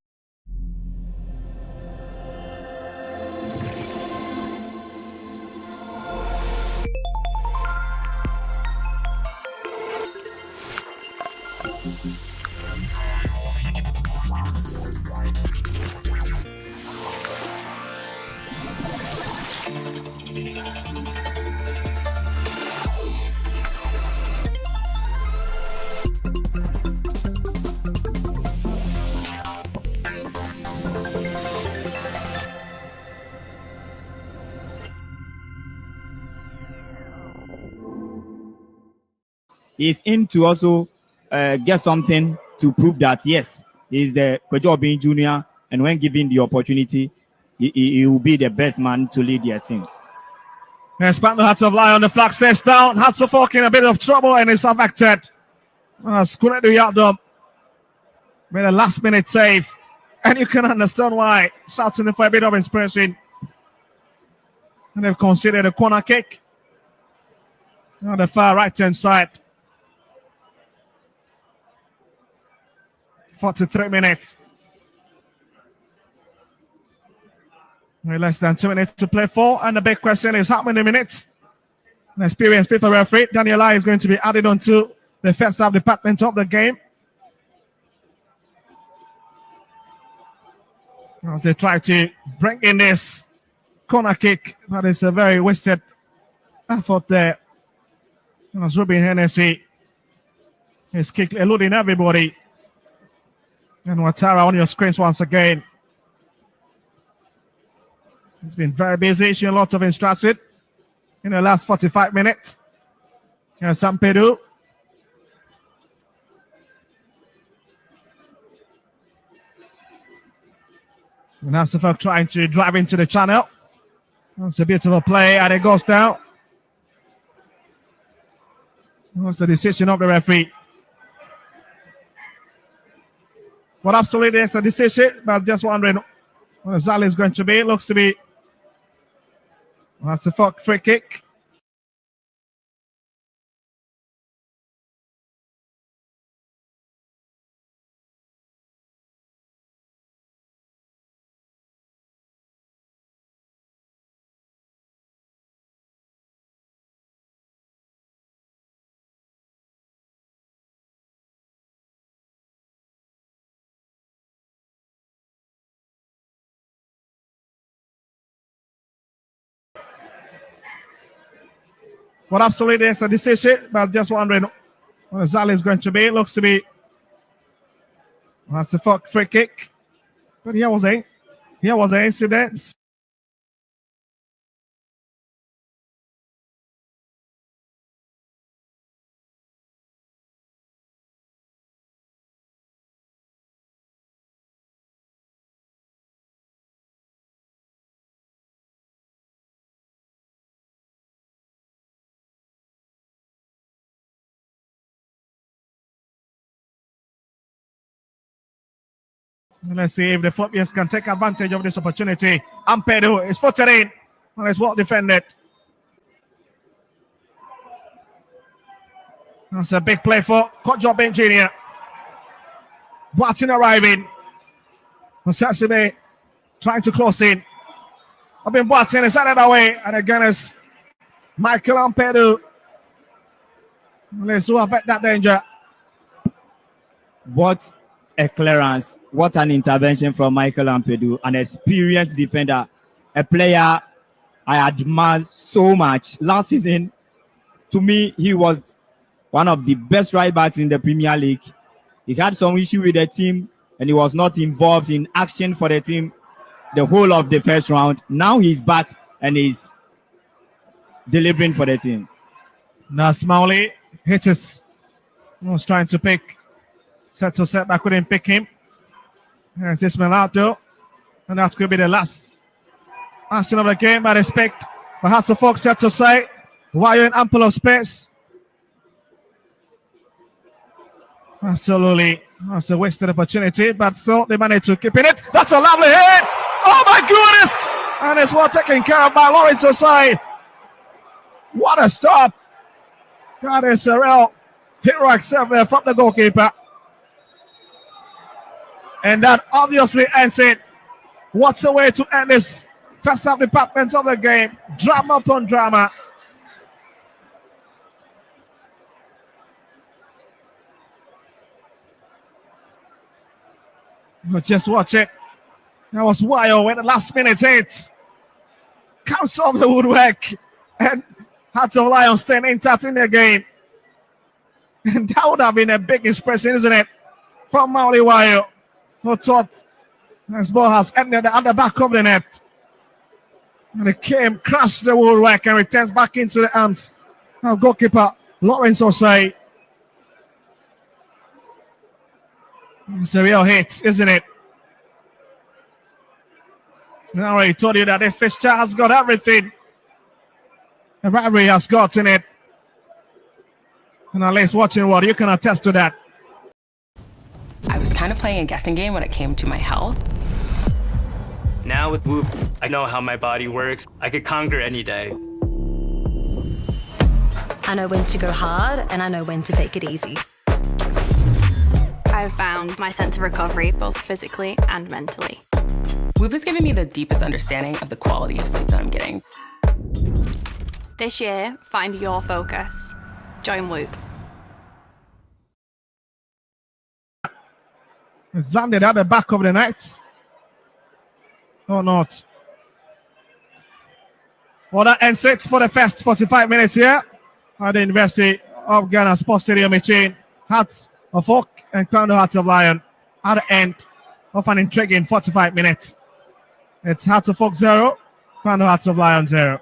He's in to also get something to prove that, yes, he's the Kwejo Obin Jr. And when given the opportunity, he will be the best man to lead their team. Yes, Panther Hearts of Lion, the flag sets down. Hearts of Oak in a bit of trouble and is affected. Skunedu Yadom made a last minute save. And you can understand why. Shouting for a bit of inspiration. And they've considered a corner kick on the far right hand side. 43 minutes. Less than 2 minutes to play for. And the big question is how many minutes? An experienced FIFA referee, Daniel Lai, is going to be added onto the first half department of the game. As they try to bring in this corner kick, but it's a very wasted effort there. As Ruben Hennessy is kick eluding everybody. And Ouattara on your screens once again. It's been very busy, issuing lots of instruction in the last 45 minutes. Here's Sampedu. And Asifak trying to drive into the channel. That's a bit of a play, and it goes down. What's the decision of the referee? Well, absolutely, it's a decision, but just wondering what Zali is going to be. It looks to be that's a free kick. Well, absolutely, it's a decision, but just wondering what Zali is going to be. It looks to be that's a free kick. But here was an incident. Let's see if the Philippians can take advantage of this opportunity. Ampedu is footed in. Well, it's well defended. That's a big play for Kojo Engineer. Boateng arriving. Sasebe trying to close in. Boateng is headed away. And again, it's Michael Ampedu. Let's affect that danger. What a clearance. What an intervention from Michael Ampedu, an experienced defender, a player I admire so much. Last season, to me, he was one of the best right backs in the Premier League. He had some issue with the team and he was not involved in action for the team the whole of the first round. Now he's back and he's delivering for the team. Now Smalley hits us. Was trying to pick. Set back, couldn't pick him. There's this Melado. And that could be the last action of the game. I respect. But has the folks set to say, while you're in ample of space. Absolutely. That's a wasted opportunity, but still they managed to keep in it. That's a lovely hit. Oh my goodness. And it's well taken care of by Lawrence Osai. What a stop. That is a real heroic serve there from the goalkeeper. And that obviously ends it. What's a way to end this first half department of the game? Drama upon drama. But just watch it. That was wild when the last minute hit. Comes off the woodwork. And Hearts of Lions staying intact in the game. And that would have been a big expression, isn't it? From Mauli Wayo. Who thought this ball has ended at the back of the net. And it came, crashed the woodwork and returns back into the arms of goalkeeper Lawrence Osei. It's a real hit, isn't it? I already told you that this fixture has got everything. The rivalry has got in it. And at least watching what you can attest to that. I was kind of playing a guessing game when it came to my health. Now with Whoop, I know how my body works. I could conquer any day. I know when to go hard and I know when to take it easy. I've found my sense of recovery both physically and mentally. Whoop has given me the deepest understanding of the quality of sleep that I'm getting. This year, find your focus. Join Whoop. It's landed at the back of the net. Or not. Well, that ends it for the first 45 minutes here at the University of Ghana Sports Stadium between Hearts of Oak and Crown Hearts of Lion at the end of an intriguing 45 minutes. It's Hearts of Oak 0, Crown Hearts of Lion 0.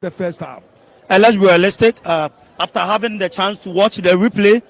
the first half. And let's be realistic. After having the chance to watch the replay,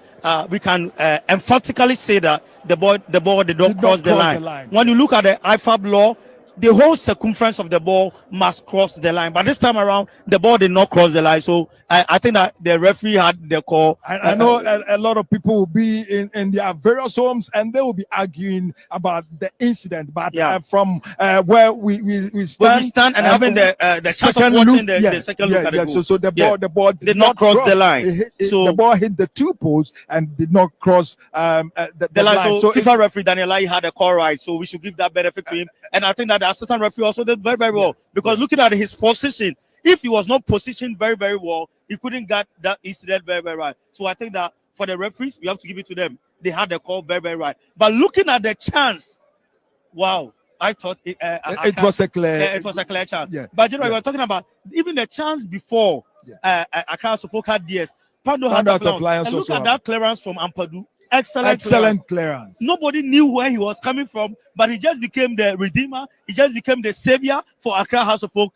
we can emphatically say that the ball did not cross the line. When you look at the IFAB law, the whole circumference of the ball must cross the line. But this time around, the ball did not cross the line. So I think that the referee had the call. I know a lot of people will be in their various homes and they will be arguing about the incident. But from where we stand and having the chance of watching the second look at the goal. So the ball did not cross the line. So the ball hit the two posts and did not cross the line. So FIFA referee Daniel Lai had a call right. So we should give that benefit to him. And I think that the assistant referee also did very, very well. Because looking at his position, if he was not positioned very, very well, he couldn't get that incident very, very right. So I think that for the referees, we have to give it to them. They had the call very, very right. But looking at the chance, wow, I thought it was a clear chance. Yeah. But you know, we were talking about even the chance before Accra Suffolk had DS. Pando had Lions. And look at that clearance from Ampadu. Excellent clearance. Nobody knew where he was coming from, but he just became the redeemer. He just became the savior for Accra House of Folk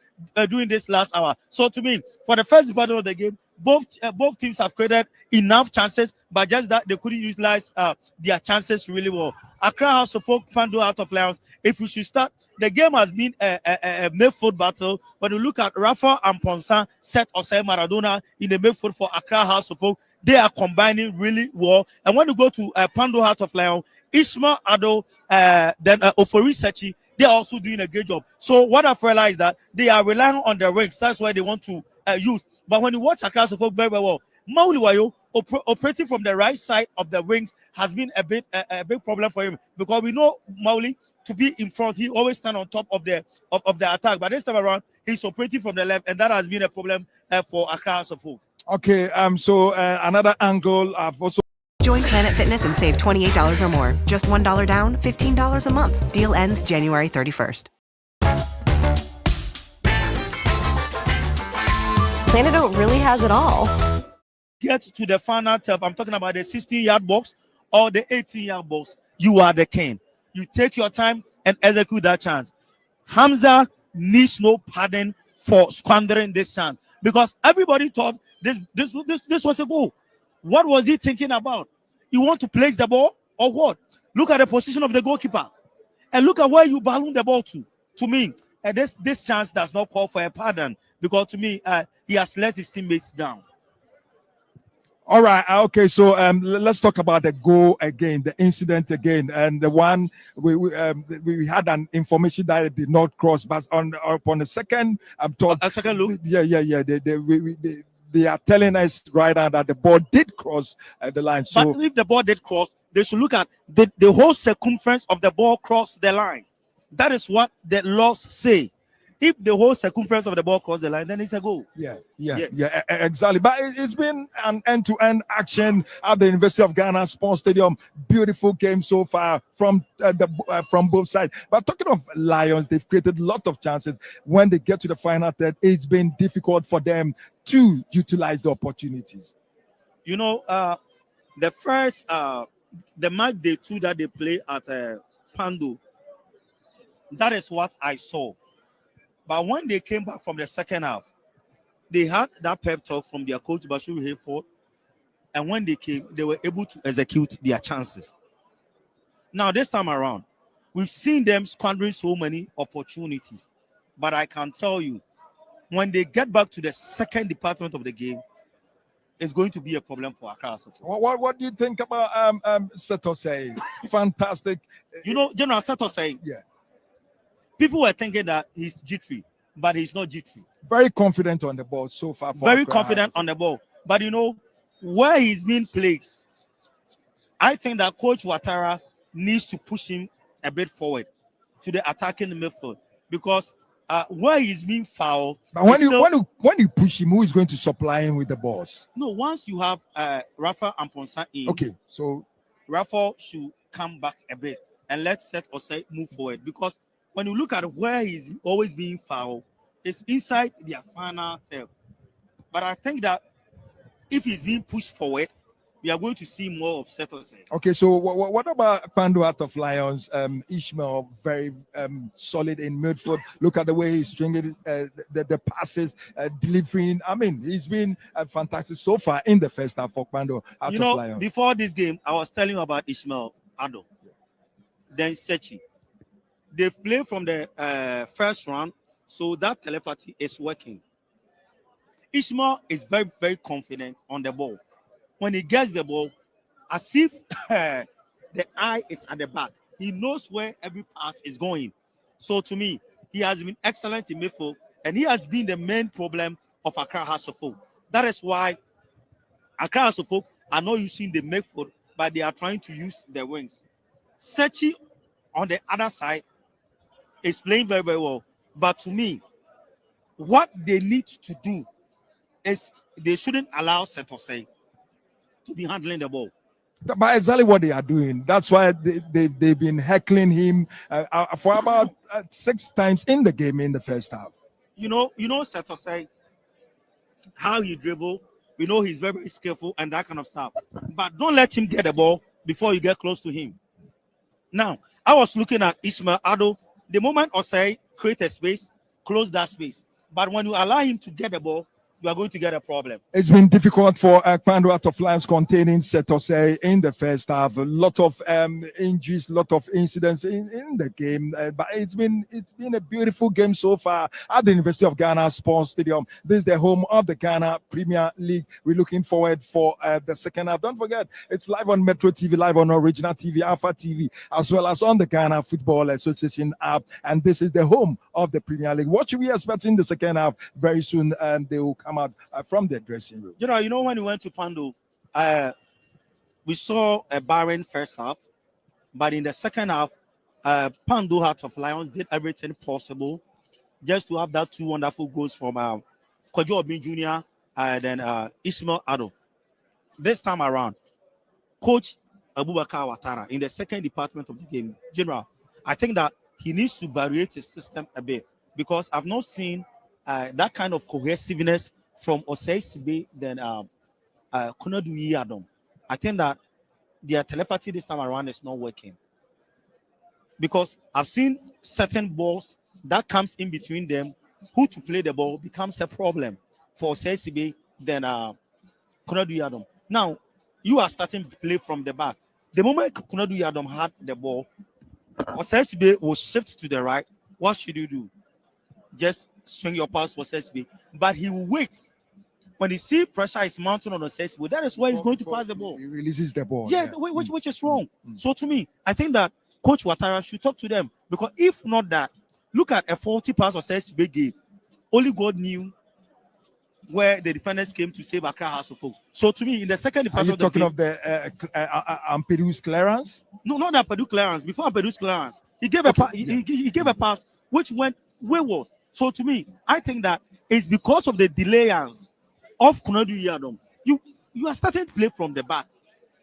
during this last hour. So to me, for the first part of the game, both teams have created enough chances, but just that they couldn't utilize their chances really well. Accra House of Folk, Pando out of Lions. If we should start, the game has been a midfield battle. When you look at Rafa and Ponsan, Seth Osei Maradona in the midfield for Accra House of Folk, they are combining really well. And when you go to Pando Heart of Lion, Ishmael Ado, then Ofori Sechi, they are also doing a great job. So what I've realized that they are relying on the wings. That's why they want to use. But when you watch Accra Suffolk very, very well, Mauli Wayo operating from the right side of the wings has been a big problem for him, because we know Mauli to be in front, he always stand on top of the attack. But this time around, he's operating from the left, and that has been a problem for Accra Suffolk. Okay, so another angle I've also. Join Planet Fitness and save $28 or more. Just $1 down, $15 a month. Deal ends January 31st. Planet really has it all. Get to the final turf. I'm talking about the 16-yard box or the 18-yard box. You are the king. You take your time and execute that chance. Hamza needs no pardon for squandering this chance, because everybody thought this was a goal. What was he thinking about? You want to place the ball or what? Look at the position of the goalkeeper and look at where you balloon the ball to. To me, this chance does not call for a pardon, because to me, he has let his teammates down. All right. Okay. So let's talk about the goal again, the incident again, and the one we had an information that it did not cross, but upon the second, a second look. Yeah. They are telling us right now that the ball did cross the line. So but if the ball did cross, they should look at the whole circumference of the ball crossed the line. That is what the laws say. If the whole circumference of the ball crossed the line, then it's a goal. Yeah, exactly. But it's been an end-to-end action at the University of Ghana Sports Stadium. Beautiful game so far from both sides. But talking of Lions, they've created a lot of chances. When they get to the final third, it's been difficult for them to utilize the opportunities. You know, the first the match day 2 that they play at Pando, that is what I saw. But when they came back from the second half, they had that pep talk from their coach Bashir Hayford, and when they came, they were able to execute their chances. Now this time around, we've seen them squandering so many opportunities, but I can tell you, when they get back to the second department of the game, it's going to be a problem for Accra. What do you think about Setosei? Fantastic. You know, General Setosei. Yeah. People were thinking that he's G3, but he's not G3. Very confident on the ball so far. Very confident on the ball. But you know, where he's being placed, I think that Coach Ouattara needs to push him a bit forward to the attacking midfield, because where he's being fouled. But when you push him, who is going to supply him with the balls? No, once you have Rafa and Ponsa in, okay, so Rafa should come back a bit and let Seth Osei move forward, because when you look at where he's always being fouled, it's inside their final third. But I think that if he's being pushed forward, we are going to see more of Setose. Okay, so what about Pando out of Lions? Ishmael, very solid in midfield. Look at the way he's stringing the passes, delivering. I mean, he's been fantastic so far in the first half for Pando out You of know, Lions. before this game, I was telling you about Ishmael Ado, then Sechi. They play from the first round, so that telepathy is working. Ishmael is very, very confident on the ball. When he gets the ball, as if the eye is at the back, he knows where every pass is going. So to me, he has been excellent in midfield, and he has been the main problem of Accra House of Folk. That is why Accra House of Folk are not using the midfield, but they are trying to use the wings. Sechi on the other side is playing very, very well. But to me, what they need to do is they shouldn't allow Setose to be handling the ball. But exactly what they are doing. That's why they've been heckling him for about 6 times in the game in the first half. You know, Setose, how he dribble. We know he's very, very skillful and that kind of stuff. But don't let him get the ball before you get close to him. Now, I was looking at Ishmael Ado. The moment Osei create a space, close that space. But when you allow him to get the ball, you are going to get a problem. It's been difficult for Pando out of Lions containing Setose in the first half. A lot of injuries, a lot of incidents in the game. But it's been a beautiful game so far at the University of Ghana Sports Stadium. This is the home of the Ghana Premier League. We're looking forward for the second half. Don't forget, it's live on Metro TV, live on Original TV, Alpha TV, as well as on the Ghana Football Association app. And this is the home of the Premier League. What should we expect in the second half? Very soon, they will come out from the dressing room. You know, when we went to Pando, we saw a barren first half, but in the second half, Pando Heart of Lions did everything possible just to have that 2 wonderful goals from Kojo Obin Jr. And then Ishmael Ado. This time around, Coach Abubakar Watara in the second department of the game, General, I think that he needs to variate his system a bit because I've not seen that kind of cohesiveness from Osei Sibe than Konadu Yadom. I think that their telepathy this time around is not working. Because I've seen certain balls that comes in between them, who to play the ball becomes a problem for Osei Sibe than Konadu Yadom. Now, you are starting to play from the back. The moment Konadu Yadom had the ball, Osei Sibe will shift to the right. What should you do? Just swing your pass for Osei, but he will wait. When he see pressure is mounting on Osei, that is where he's going to pass the ball. He releases the ball. Yeah, which is wrong. So to me, I think that Coach Watara should talk to them because if not that, look at a 40 pass Osei game. Only God knew where the defenders came to save Accra House of Folk. So to me, in the second Are you department talking of the Ampedu's clearance? No, not Ampedu clearance. Before Ampedu's clearance, he gave he gave a pass which went wayward. So to me, I think that it's because of the delayance of Konadu Yadom. You are starting to play from the back.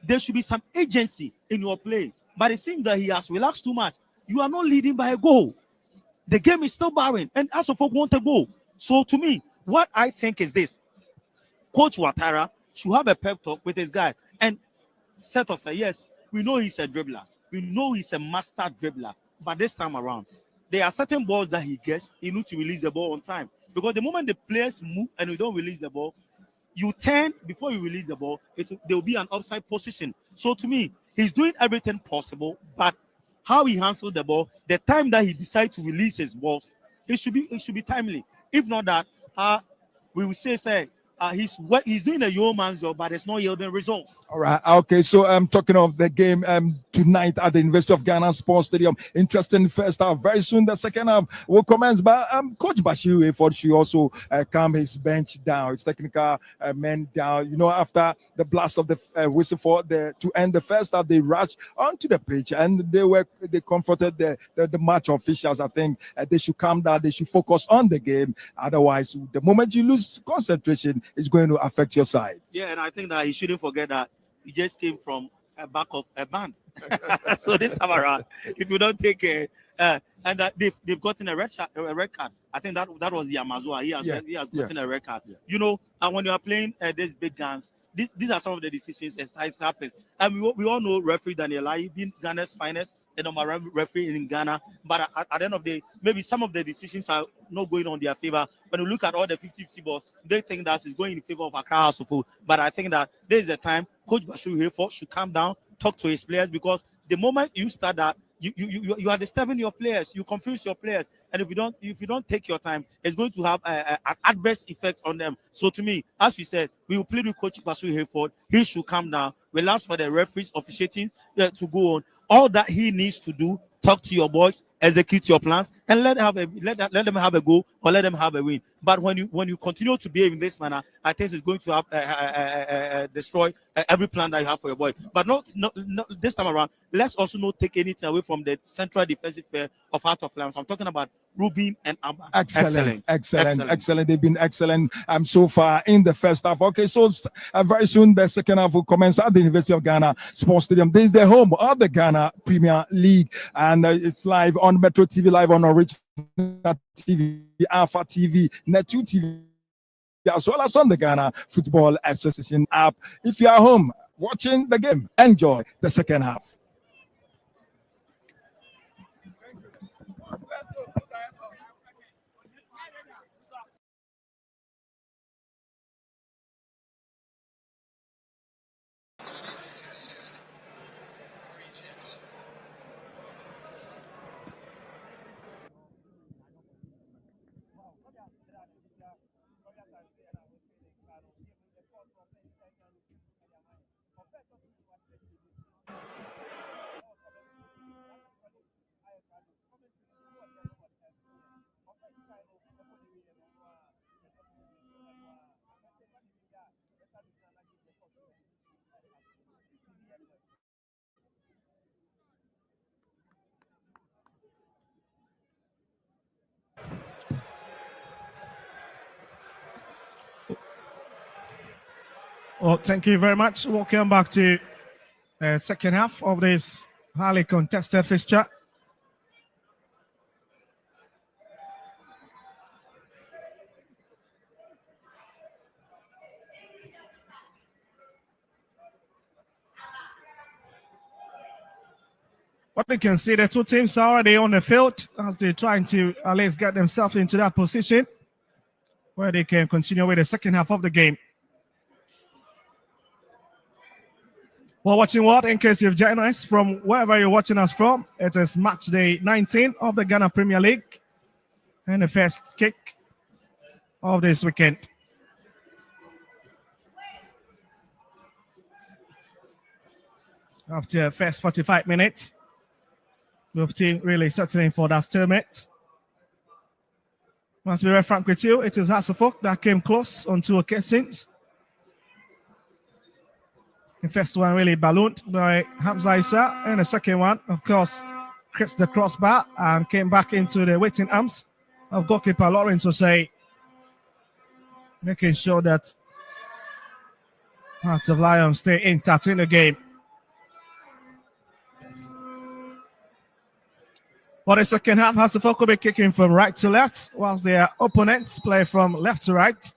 There should be some agency in your play. But it seems that he has relaxed too much. You are not leading by a goal. The game is still barren. And as of folk want a goal. So to me, what I think is this. Coach Watara should have a pep talk with his guys. And Setose, yes, we know he's a dribbler. We know he's a master dribbler. But this time around, there are certain balls that he gets. He needs to release the ball on time. Because the moment the players move and you don't release the ball, you turn before you release the ball, there will be an offside position. So to me, he's doing everything possible, but how he handles the ball, the time that he decides to release his balls, it should be timely. If not that, we will say he's doing a yeoman's job, but it's not yielding results. All right. Okay. So I'm talking of the game tonight at the University of Ghana Sports Stadium. Interesting first half. Very soon the second half will commence. But Coach Bashiru Eford should also calm his bench down, his technical men down. You know, after the blast of the whistle to end the first half, they rushed onto the pitch and they confronted the match officials. I think they should calm down. They should focus on the game. Otherwise, the moment you lose concentration, it's going to affect your side. Yeah, and I think that he shouldn't forget that he just came from a back of a band. So this time around, if you don't take care, and that they've gotten a red card. I think that was the Amazua. He has gotten a red card. Yeah. You know, and when you are playing these big guns, these are some of the decisions as it happens. And we all know referee Daniel Lai being Ghana's finest, the number one referee in Ghana. But at the end of the day, maybe some of the decisions are not going on their favor. When you look at all the 50-50 balls, they think that is going in favor of Accra House of Oak. But I think that there is a time Coach Bashir Hayford should calm down, talk to his players, because the moment you start that, you are disturbing your players, you confuse your players, and if you don't take your time, it's going to have an adverse effect on them. So to me, as we said, we will plead with Coach Bashir Hayford. He should calm down. We'll ask for the referees officiating to go on. All that he needs to do, talk to your boys, execute your plans, and let them have a go or let them have a win. But when you continue to behave in this manner, I think it's going to have destroy every plan that you have for your boys. But not this time around. Let's also not take anything away from the central defensive pair of Heart of Lions. I'm talking about Rubin and Abba. Excellent. They've been excellent so far in the first half. Okay, so very soon the second half will commence at the University of Ghana Sports Stadium. This is the home of the Ghana Premier League, and it's live on Metro TV, live on Original TV, Alpha TV, Net2 TV, as well as on the Ghana Football Association app. If you are home watching the game, enjoy the second half. Well, thank you very much. Welcome back to the second half of this highly contested fixture. But we can see the two teams are already on the field as they're trying to at least get themselves into that position where they can continue with the second half of the game. Well, watching what, in case you've joined us from wherever you're watching us from, it is match day 19 of the Ghana Premier League and the first kick of this weekend. After the first 45 minutes, both teams really settling for that stalemate. Must be very frank with you, it is Hasselhoff that came close on two occasions. The first one really ballooned by Hamza Issa, and the second one, of course, crits the crossbar and came back into the waiting arms of goalkeeper Lawrence Osei, making sure that Heart of Lions stay intact in the game. For the second half, Hasselhoff will be kicking from right to left, whilst their opponents play from left to right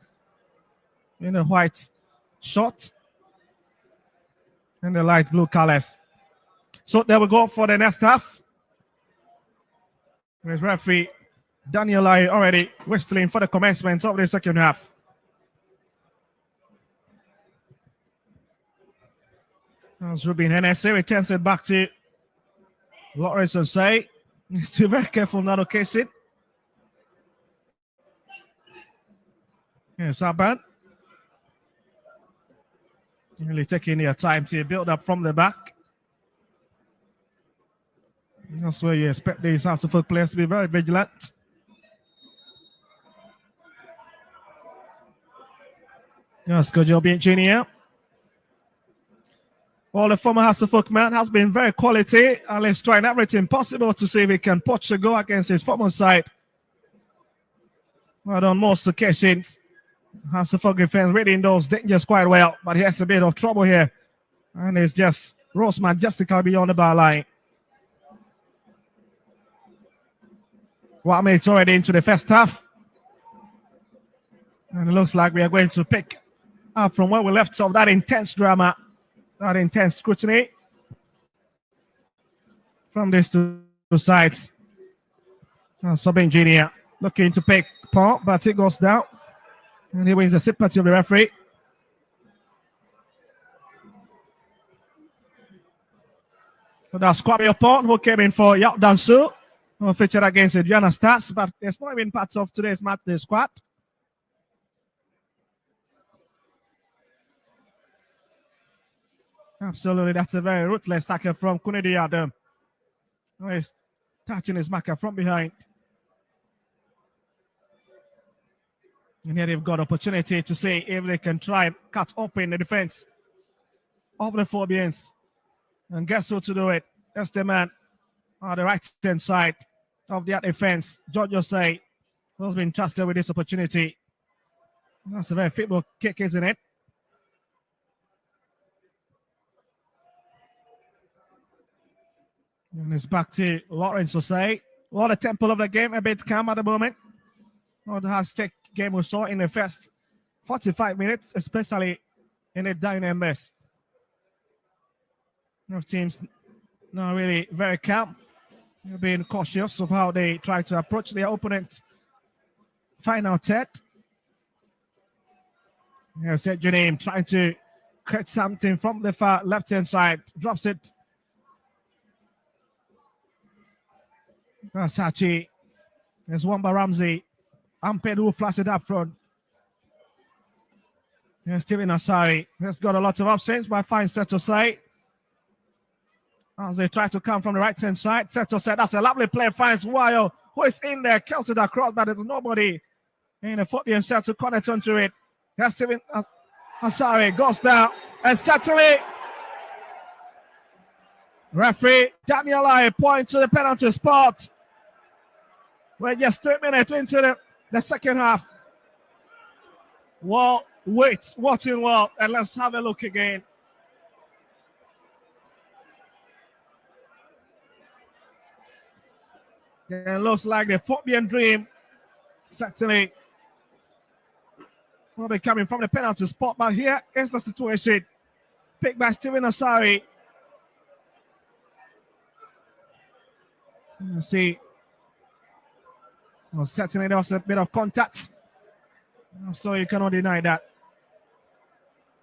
in the white short and the light blue colors. So there we go for the next half. There's referee Daniel Lai already whistling for the commencement of the second half. As Rubin Hennessy returns it back to Lawrence Osei. He's still very careful not to case it. Here's Aban. Really taking their time to build up from the back. That's where you expect these Hasselhoff players to be very vigilant. Yes, good job, Junior. Well, the former Hasselhoff man has been very quality, and he's trying everything possible to see if he can poach a goal against his former side. But on most occasions, Hasselhoff defense reading those dangers quite well, but he has a bit of trouble here. And it's just rose majestically beyond the bar line. 1 minute already into the first half. And it looks like we are going to pick from where we left off, that intense drama, that intense scrutiny from these two sides. Sabin Jr. looking to pick point, but it goes down. And he wins the sympathy of the referee. So that's Kwame Opon, who came in for Yao Dansu, who featured against Adriana Stats, but there's not even part of today's match, the squad. Absolutely, that's a very ruthless tackle from Kunidi Adam. He's touching his marker from behind. And here they've got opportunity to see if they can try and cut open the defense of the Phobians. And guess who to do it? That's the man on the right-hand side of the defense, George Jose, who's been trusted with this opportunity. That's a very football kick, isn't it? And it's back to Lawrence Jose. Well, the tempo of the game a bit calm at the moment. Well, the high-stake game we saw in the first 45 minutes, especially in the dynamics. Teams not really very calm. They're being cautious of how they try to approach their opponent's final third. Here's Janine trying to create something from the far left-hand side. Drops it. Sachi. There's Wamba Ramsey. Amped who flashed it up front. Here's Steven Asari. He's got a lot of options, but finds Seto side. As they try to come from the right-hand side. Seto said that's a lovely play. Finds Wayo, who is in there, kills it across, but there's nobody in the 40 and to connect onto it. Here's Steven Asari goes down, and certainly referee Daniel I points to the penalty spot. We're just 3 minutes into the second half. Well, watching well, and let's have a look again. It looks like the Phobian dream certainly will be coming from the penalty spot, but here is the situation. Picked by Steven Asari. You see, well, certainly there was a bit of contact, so you cannot deny that.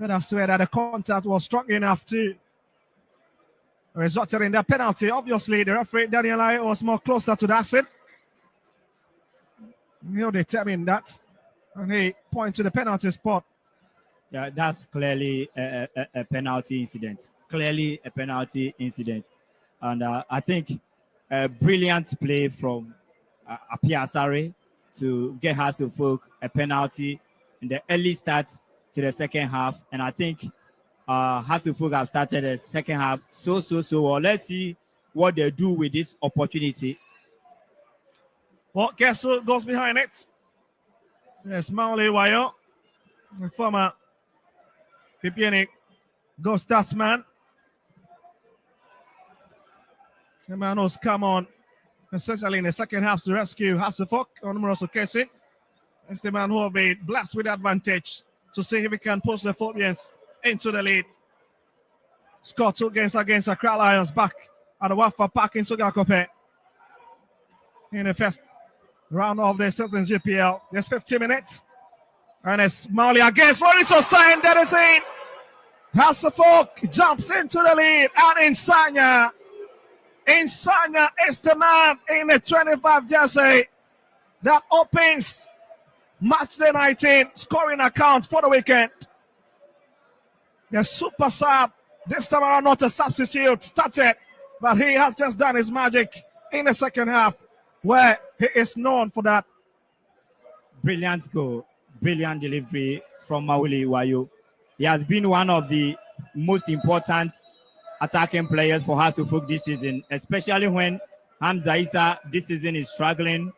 But I swear that the contact was strong enough to resulted in that penalty. Obviously, the referee Daniel I was more closer to the action. He'll determine that, and he points to the penalty spot. Yeah, that's clearly a penalty incident. Clearly a penalty incident, and I think a brilliant play from Apiasare to get Hasselfolk a penalty in the early start to the second half, and I think Hasselfolk have started the second half so well. Let's see what they do with this opportunity. Well, guess who goes behind it? Yes, Mauli Wayo, the former Pipianic Ghost Tasman. The man who's come on, especially in the second half, to rescue Hasselfolk on numerous occasions. It's the man who will be blessed with advantage to see if he can push the Phobians into the lead. Score 2 against Accra Lions back at the Wafa Park in Sugakope. In the first round of the season's UPL. There's 50 minutes. And it's Mauli against Lawrence Osai, and that is in. Hasselfolk jumps into the lead, and Insanya is the man in the 25 jersey that opens match day 19 scoring account for the weekend. The super sub, this time around not a substitute, started, but he has just done his magic in the second half, where he is known for that. Brilliant goal, brilliant delivery from Mauli Wayo. He has been one of the most important attacking players for Hasselfolk this season, especially when Hamza Issa this season is struggling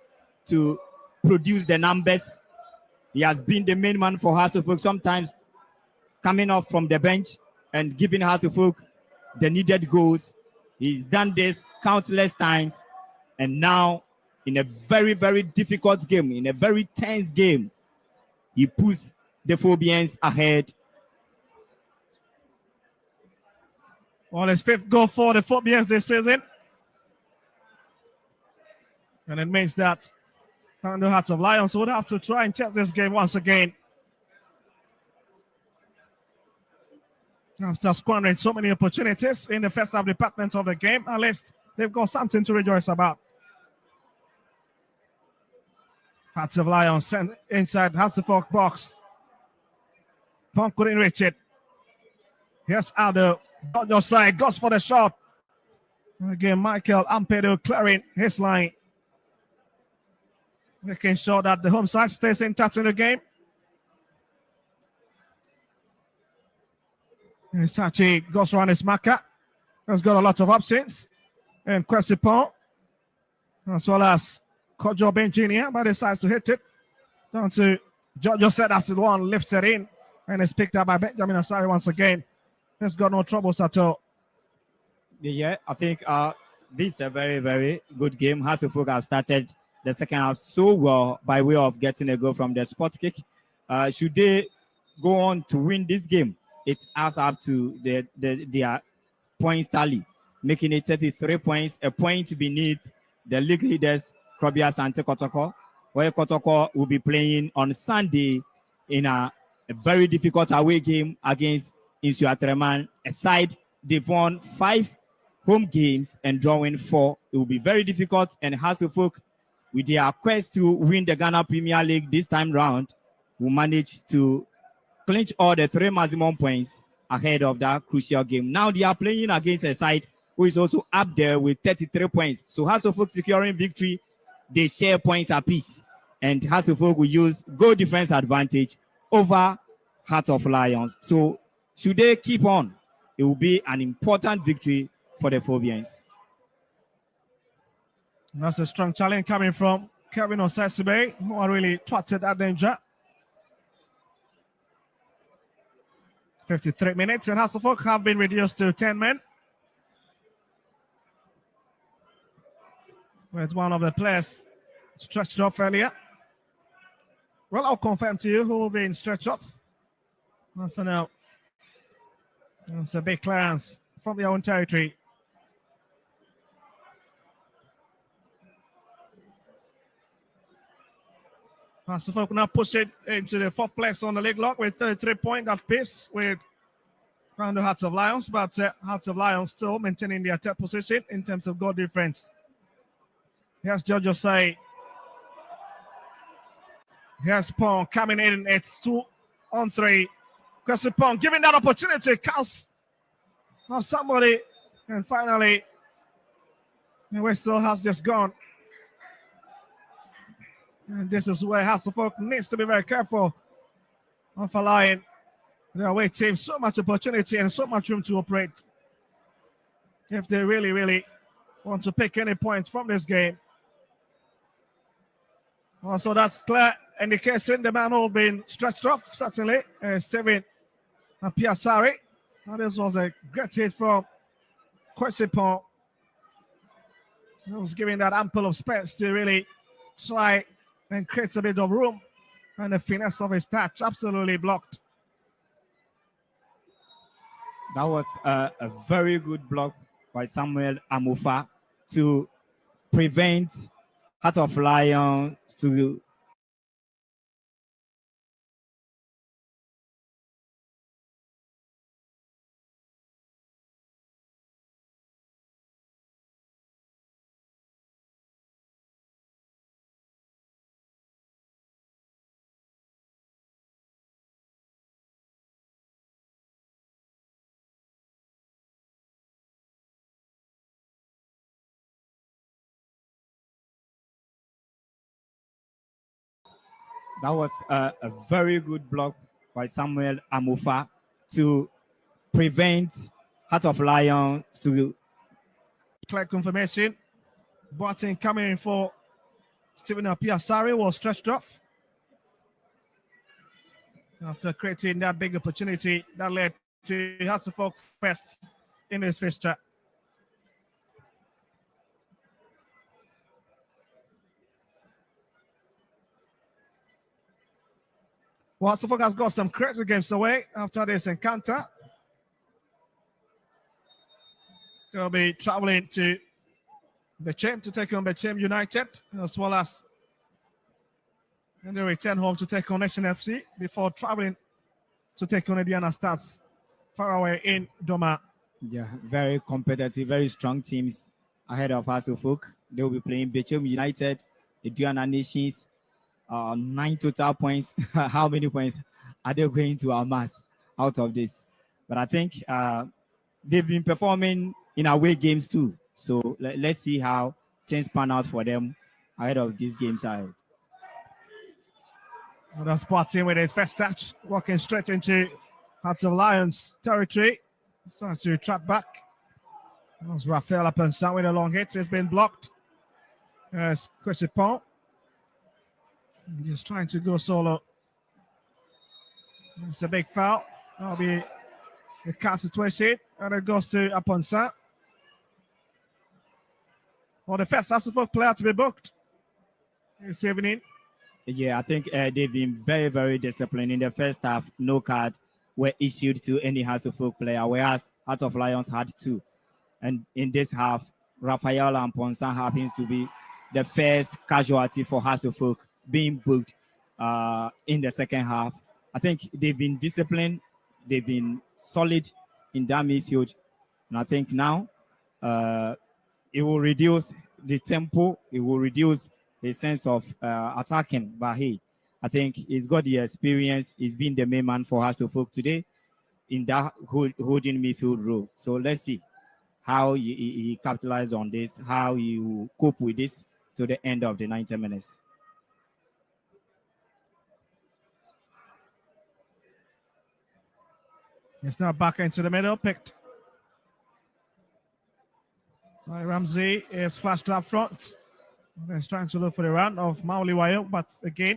to produce the numbers. He has been the main man for Hasselfolk, sometimes coming off from the bench and giving Hasselfolk the needed goals. He's done this countless times, and now in a very, very difficult game, in a very tense game, he puts the Phobians ahead Well, his 5th goal for the Phobians this season. And it means that the Hearts of Lions would have to try and check this game once again. After squandering so many opportunities in the first half department of the game, at least they've got something to rejoice about. Hearts of Lions sent inside Hasselhoff box. Pong couldn't reach it. Here's Aldo. On your side, goes for the shot. And again, Michael Ampedo clearing his line. Making sure that the home side stays in touch in the game. And Sachi goes around his marker. Has got a lot of options. And Kwesipon, as well as Kojo Benjinia, but decides to hit it. Down to Jojo said that's the one, lifts it in. And it's picked up by Benjamin Asari once again. He's got no troubles at all. Yeah, I think this is a very, very good game. Hasselhoff have started the second half so well by way of getting a goal from the spot kick. Should they go on to win this game, it adds up to their points tally, making it 33 points, a point beneath the league leaders, Krobia Sante Kotoko, where Kotoko will be playing on Sunday in a very difficult away game against Insuatreman. Aside, they've won 5 home games and drawing 4. It will be very difficult, and Hasselhoff, with their quest to win the Ghana Premier League this time round, will manage to clinch all the 3 maximum points ahead of that crucial game. Now they are playing against a side who is also up there with 33 points. So Hasselhoff securing victory, they share points apiece. And Hasselhoff will use goal difference advantage over Hearts of Lions. So should they keep on, it will be an important victory for the Phobians. That's a strong challenge coming from Kevin Osasibe, who are really twatted that danger. 53 minutes, and Hasselhoff have been reduced to 10 men. With one of the players stretched off earlier. Well, I'll confirm to you who will be in stretch off. Not for now. It's a big clearance from their own territory. Hasselhoff now push it into the 4th place on the league log with 33 points at pace with the Hearts of Lions, but Hearts of Lions still maintaining their 3rd position in terms of goal difference. Here's Jojo Say. Here's Pong coming in. It's 2-on-3. Kwesipon giving that opportunity. Counts of somebody. And finally, the Westall has just gone. And this is where Hasselhoff needs to be very careful of allowing the away team so much opportunity and so much room to operate. If they really, really want to pick any points from this game. Also, that's clear indication the man who has been stretched off, certainly, Steven Piasari. Now, this was a great hit from Kwesipon. He was giving that ample of space to really try and create a bit of room. And the finesse of his touch absolutely blocked. That was a very good block by Samuel Amufa to prevent Heart of Lions to That was a very good block by Samuel Amufa to prevent Heart of Lions to clear confirmation. Barton coming in for Stephen Piasari was stretched off after creating that big opportunity that led to Hasselhoff first in this fixture. Well, Hasselhoff has got some crazy games away after this encounter. They'll be traveling to the Chim to take on the Chim United, as well as and they return home to take on Nation FC before traveling to take on Aduana Stars far away in Doma. Yeah, very competitive, very strong teams ahead of Hasselhoff. They will be playing Bechum United, Aduana Nations, 9 total points. How many points are they going to amass out of this? But I think they've been performing in away games too. So let's see how things pan out for them ahead of these games ahead. Well, that's Boateng with his first touch, walking straight into Hearts of Lions territory. Starts to trap back. That's Raphael Apensa with a long hit. It's been blocked. There's Kwesipon. Just trying to go solo. It's a big foul. That'll be the cat situation. And it goes to Apensa. Well, the first Hasselhoff player to be booked this evening. Yeah, I think they've been very, very disciplined. In the first half, no card were issued to any Hasselhoff player, whereas Heart of Lions had two. And in this half, Raphael Amponsa happens to be the first casualty for Hasselhoff being booked in the second half. I think they've been disciplined. They've been solid in that midfield. And I think now it will reduce the tempo. It will reduce a sense of attacking. But hey, I think he's got the experience. He's been the main man for Hasselhoff today in that holding midfield role. So let's see how he capitalizes on this, how he will cope with this to the end of the 90 minutes. It's now back into the middle, picked by Ramsey. Is flashed up front. He's trying to look for the run of Mauliwayo, but again,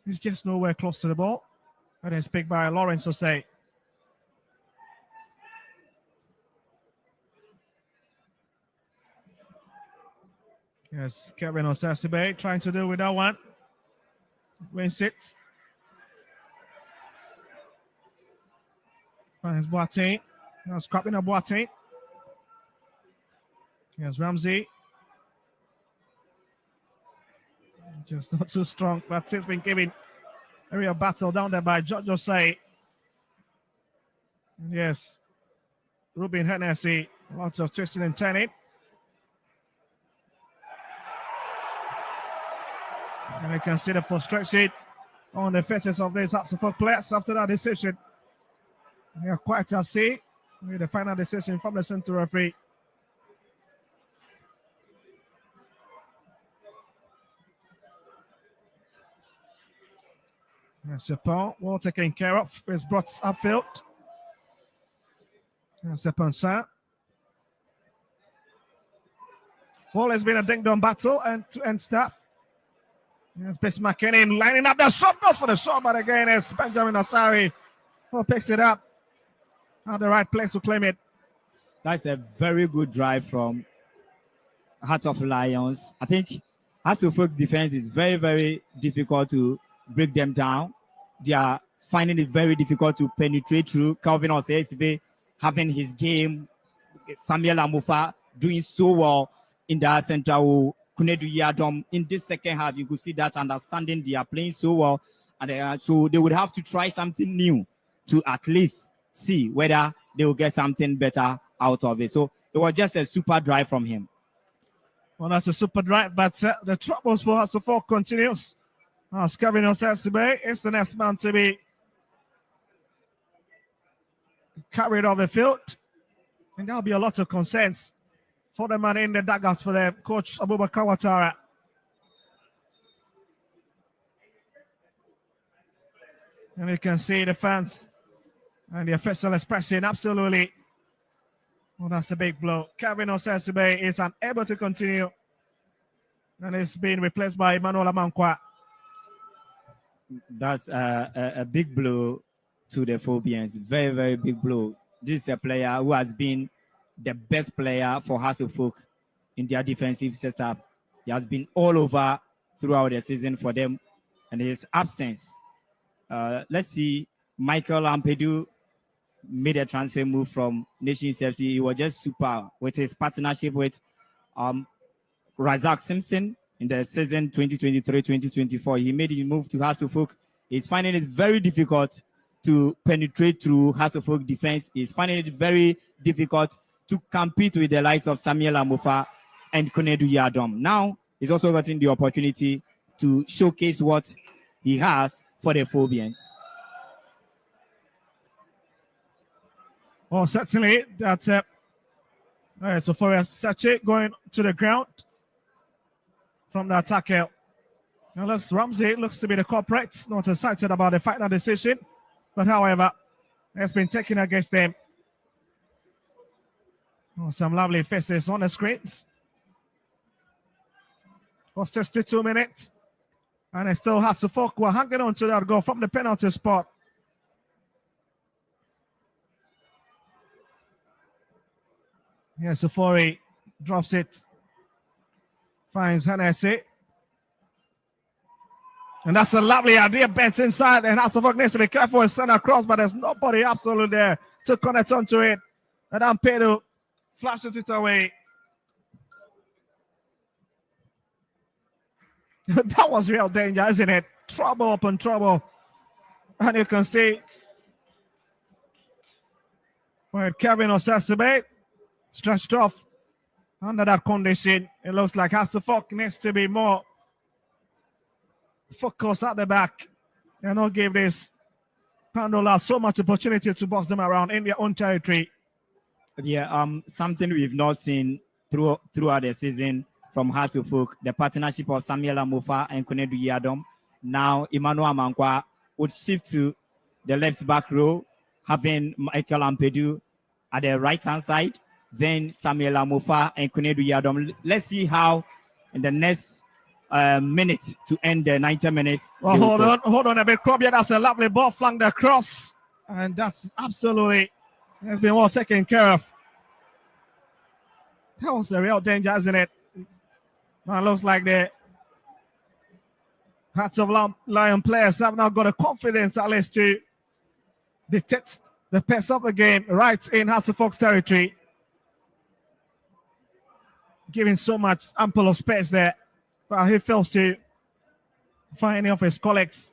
he's just nowhere close to the ball. And it's picked by Lawrence Osei. Yes, Kevin Osasibe trying to deal with that one. Wins it. Finds Boateng. Now scrapping up Boateng. Here's Ramsey. Just not too strong, but it's been given a real battle down there by George Osei. Yes, Ruben Hennessy, lots of twisting and turning. And you can see the frustration on the faces of these Hasselhoff players after that decision. They are quite to see with the final decision from the central referee. Sepon, well taken care of, is brought upfield. Sepon. Well, it's been a ding-dong battle and to end stuff. Yes, Bismarck in lining up the shot, goes for the shot, but again it's Benjamin Asari who picks it up at the right place to claim it. That's a very good drive from Heart of Lions. I think Hasselhoff's defense is very, very difficult to break them down. They are finding it very difficult to penetrate through. Calvin Osei having his game. Samuel Amufa doing so well in the central. Kunedu Yadom in this second half, you could see that understanding they are playing so well, and so they would have to try something new to at least see whether they will get something better out of it. So it was just a super drive from him. Well, that's a super drive, but the troubles for Hasselhoff continues. Kevin Osasibe is the next man to be carried off the field, and there'll be a lot of concerns for the man in the dugout for them, Coach Abubakar Ouattara. And you can see the fans and the official expressing absolutely. Well, that's a big blow. Kevin Osasibe is unable to continue, and it's been replaced by Emmanuel Amankwa. That's a big blow to the Phobians. Very, very big blow. This is a player who has been the best player for Hasselhoff in their defensive setup. He has been all over throughout the season for them, and his absence. Let's see Michael Ampedu made a transfer move from Nations FC. He was just super with his partnership with Razak Simpson in the season 2023-2024. He made a move to Hasselhoff. He's finding it very difficult to penetrate through Hasselhoff defense. He's finding it very difficult to compete with the likes of Samuel Amofa and Konedu Yadom. Now, he's also gotten the opportunity to showcase what he has for the Phobians. Well, certainly that's it. All right, so for Sache going to the ground from the attacker. Now looks Ramsey looks to be the culprit, not excited about the final decision, but however, has been taken against them. Oh, some lovely faces on the screens. For 62 minutes, and it still has to folk. We're hanging on to that goal from the penalty spot. Yeah, Safori drops it, finds Hennessy. And that's a lovely idea, bent inside, and Hasselhoff needs to be careful and send across, but there's nobody absolutely there to connect onto it. And then Pedro flashes it away. That was real danger, isn't it? Trouble upon trouble. And you can see where Kevin Osasebe stretched off under that condition. It looks like Hasselhoff needs to be more focused at the back and not give this Pandola so much opportunity to boss them around in their own territory. Yeah, something we've not seen throughout the season from Hasselhoff, the partnership of Samuel Amofa and Konedu Yadom. Now, Emmanuel Amankwa would shift to the left back row, having Michael Ampedu at the right-hand side, then Samuel Amofa and Konedu Yadom. Let's see how in the next minute to end the 90 minutes. Well, hold on a bit, Krobia. That's a lovely ball flanked across, and that's absolutely has been well taken care of. That was a real danger, isn't it? Now it looks like the Hearts of Lion players have now got a confidence at least to detect the pace of the game right in Hasselhoff's territory, giving so much ample of space there. But he fails to find any of his colleagues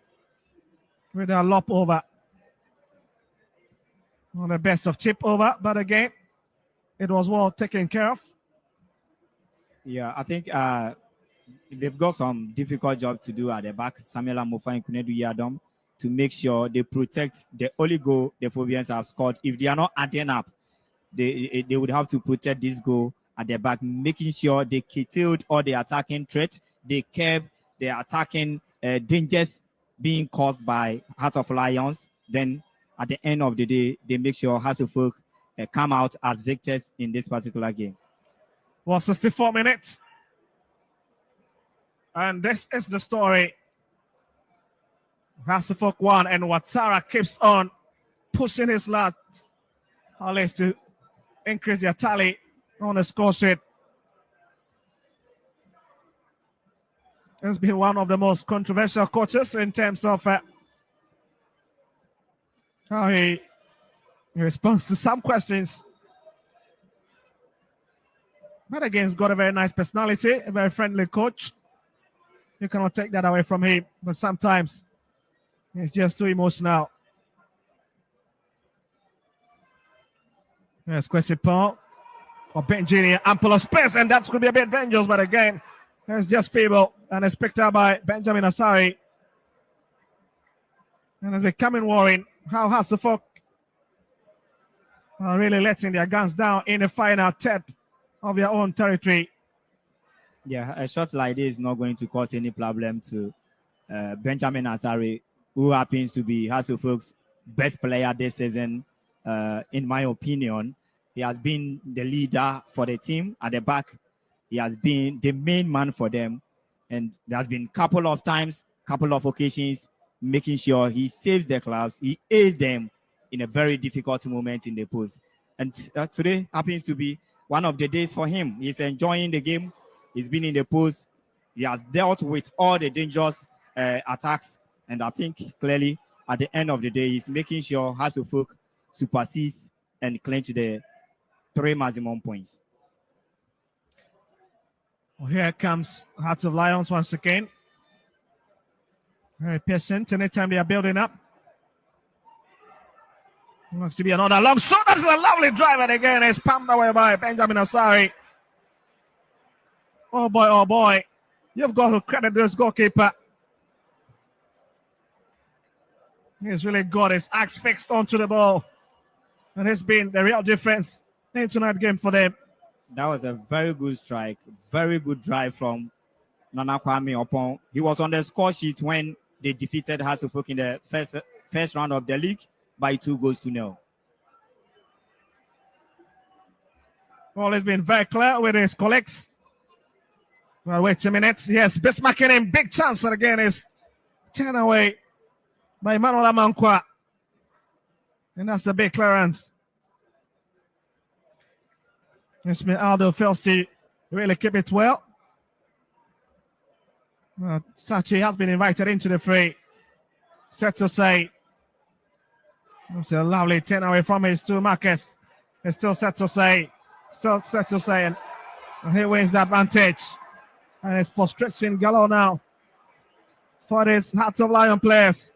with a lop over. Not the best of chip over, but again, it was well taken care of. Yeah, I think they've got some difficult job to do at the back, Samuel Amofa and Konedu Yadom, to make sure they protect the only goal the Phobians have scored. If they are not adding up, they would have to protect this goal at the back, making sure they curtailed all the attacking threats. They kept the attacking dangers being caused by Heart of Lions. Then at the end of the day, they make sure Hasselhoff come out as victors in this particular game. Well, 64 minutes. And this is the story. Hasselhoff won, and Ouattara keeps on pushing his lads at least to increase their tally on the score sheet. It's been one of the most controversial coaches in terms of how he responds to some questions. But again, he's got a very nice personality, a very friendly coach. You cannot take that away from him, but sometimes he's just too emotional. Yes, question Paul. Or Benjini, ample of space, and that's going to be a bit dangerous, but again, it's just feeble and expected by Benjamin Asari. And it's becoming worrying how Hasselhoff are really letting their guns down in the final third of their own territory. Yeah, a shot like this is not going to cause any problem to Benjamin Asari, who happens to be Hasselhoff's best player this season, in my opinion. He has been the leader for the team at the back. He has been the main man for them. And there has been a couple of times, couple of occasions, making sure he saves the clubs. He aids them in a very difficult moment in the post. And today happens to be one of the days for him. He's enjoying the game. He's been in the post. He has dealt with all the dangerous attacks. And I think clearly at the end of the day, he's making sure Hasselhoff supersedes and clinch the 3 maximum points. Well, here comes Hearts of Lions once again. Very patient anytime they are building up. Looks to be another long shot. That's a lovely drive, and again it's pumped away by Benjamin Osari. Oh boy. You've got to credit this goalkeeper. He's really got his axe fixed onto the ball. And it's been the real difference in tonight's game for them. That was a very good strike, very good drive from Nana Kwame Opon. He was on the score sheet when they defeated Hasselhoek in the first round of the league by 2-0. Well, he's been very clear with his colleagues. Well, wait a minute. Yes, Bismarck in big chance, and again is turned away by Emmanuel Amankwa. And that's a big clearance. It's been Aldo fails to really keep it well. Sachi has been invited into the fray. Set to say. That's a lovely turn away from his to Marcus. It's still set to say. And he wins the advantage. And it's frustration galore now for this Hearts of Lion players.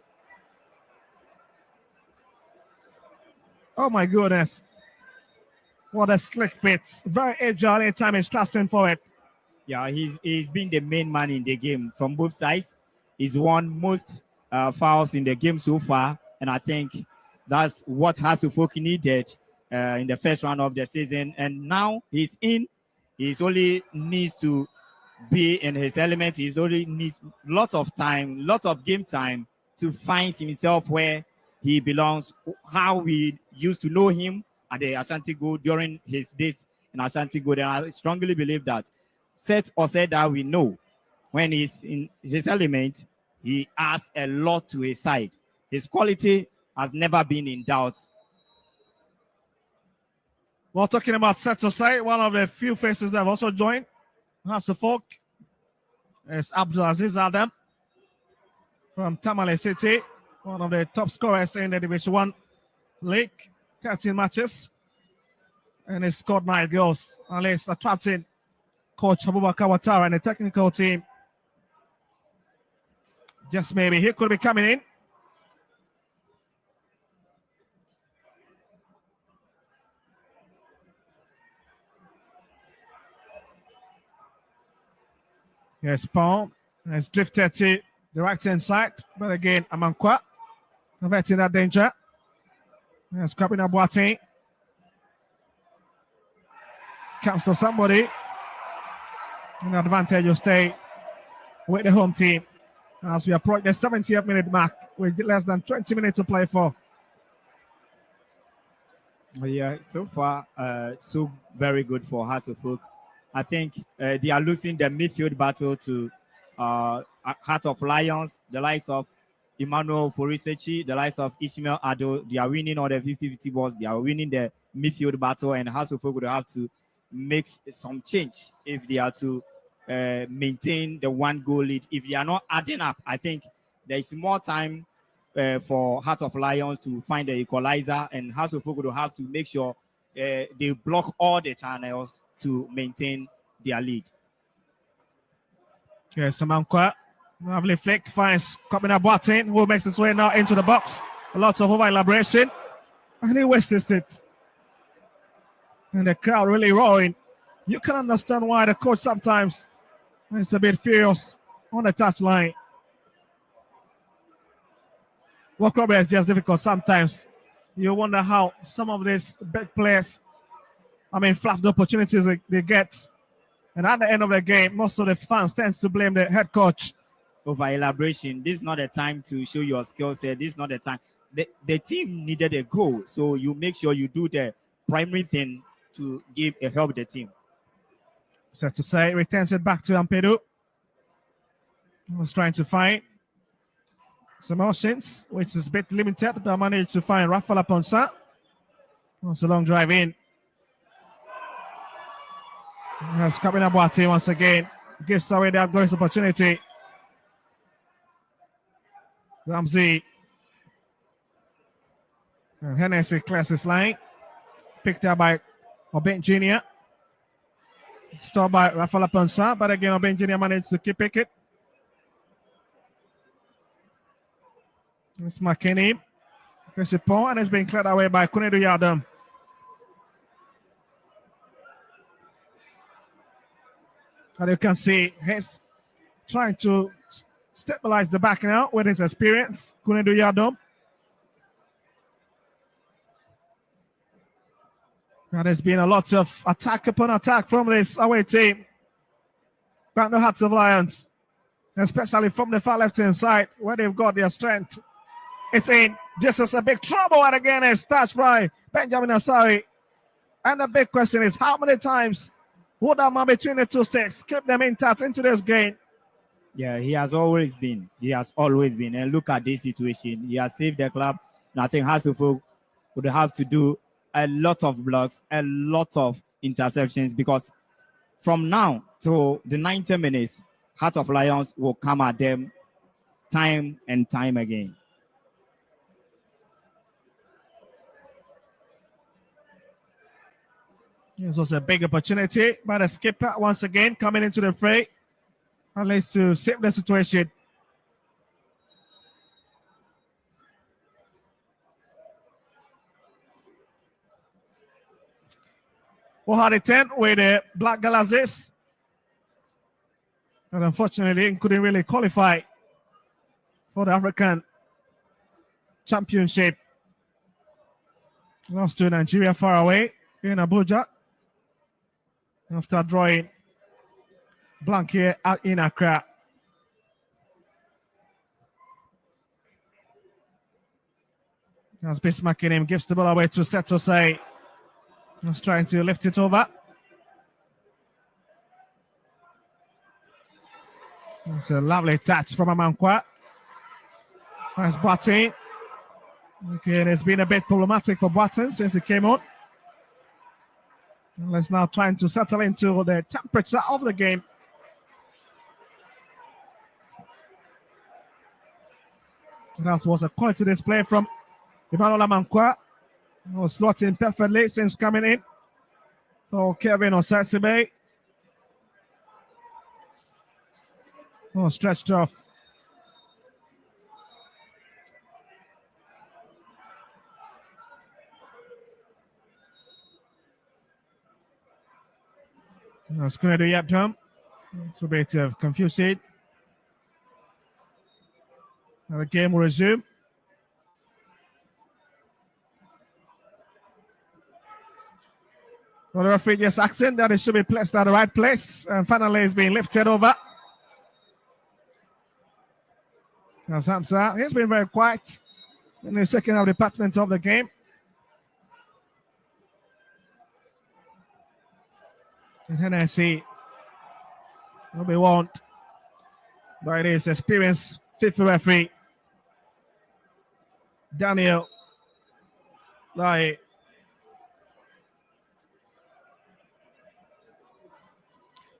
Oh my goodness. What a slick fit. Very agile anytime he's trusting for it. Yeah, he's been the main man in the game from both sides. He's won most fouls in the game so far. And I think that's what Hasselhoek needed in the first round of the season. And now he's in. He only needs to be in his element. He only needs lots of time, lots of game time to find himself where he belongs, how we used to know him at the Ashanti Gold during his days in Ashanti Gold. And I strongly believe that said that we know when he's in his element, he adds a lot to his side. His quality has never been in doubt. Well, talking about Setosai, one of the few faces that have also joined Hasselhoek is Abdulaziz Adam from Tamale City, one of the top scorers in the Division 1 league, 13 matches, and he scored 9 goals. And he's attracting Coach Abubakar Watara and the technical team. Just maybe he could be coming in. Yes, Paul has drifted to the right hand side, but again, Amankwa averting that danger. Yes, grabbing a Boateng. Comes to somebody. An advantage, you stay with the home team as we approach the 70th minute mark with less than 20 minutes to play for. Yeah, so far, so very good for Hasselhoek. I think they are losing the midfield battle to Heart of Lions, the likes of Emmanuel Forisechi, the likes of Ishmael Ado. They are winning all the 50-50 balls. They are winning the midfield battle, and Hasselhoek would have to make some change if they are to maintain the 1-goal lead. If they are not adding up, I think there is more time for Heart of Lions to find the equalizer, and Hasselhoek would have to make sure they block all the channels to maintain their lead. Yes, Amankwa. Lovely flick, finds Kopina Boateng, who makes his way now into the box. Lots of over elaboration, and he wastes it. And the crowd really roaring. You can understand why the coach sometimes is a bit furious on the touchline. Work rugby is just difficult sometimes. You wonder how some of these big players, fluff the opportunities they get. And at the end of the game, most of the fans tend to blame the head coach. Over elaboration. This is not the time to show your skill set. This is not the time. The team needed a goal. So you make sure you do the primary thing to help the team. So to say, returns it back to Ampedu. He was trying to find some options, which is a bit limited, but managed to find Rafael Aponsa. That's a long drive in. That's Kabina Boateng once again. Gives away that glorious opportunity. Ramsey And Hennessy clears his line. Picked up by Obeng Jr. Stopped by Rafael Ponsa, but again Obeng Jr. managed to keep it. It's McKinney. Chris Paul, and it's been cleared away by Kunedu Yadam. And you can see he's trying to stabilize the back now with his experience. Kunedu Yadam. And there's been a lot of attack upon attack from this away team. But the Hearts of Lions, especially from the far left-hand side where they've got their strength. It's in. This is a big trouble, and again it's touched by Benjamin Asari. And the big question is, how many times would that man between the two sticks keep them intact into this game? Yeah, he has always been. He has always been. And look at this situation. He has saved the club. And I think Hasselhoff would have to do a lot of blocks, a lot of interceptions, because from now to the 90 minutes, Heart of Lions will come at them time and time again. This was a big opportunity by the skipper once again coming into the fray, at least to save the situation. We'll have a 10 with the Black Galazes. And unfortunately, couldn't really qualify for the African Championship. Lost to Nigeria far away in Abuja after drawing blank here in Accra. As Bismarck in him gives the ball away to Setosai. He's trying to lift it over. It's a lovely touch from Amankwa. Nice Boateng. Okay, and it's been a bit problematic for Boateng since he came on. And let's now trying to settle into the temperature of the game. And that was a quality display from Emmanuel Amankwa. Was slotting perfectly since coming in for Kevin Osasibe. Oh, stretched off. That's going to do Yapjam. It's a bit of confusing. Now the game will resume. Well, the referee just asking that it should be placed at the right place. And finally, it's being lifted over. Now, Samsa, he's been very quiet in the second half department of the game. And Hennessy will be warned by this experienced FIFA referee, Daniel Lai.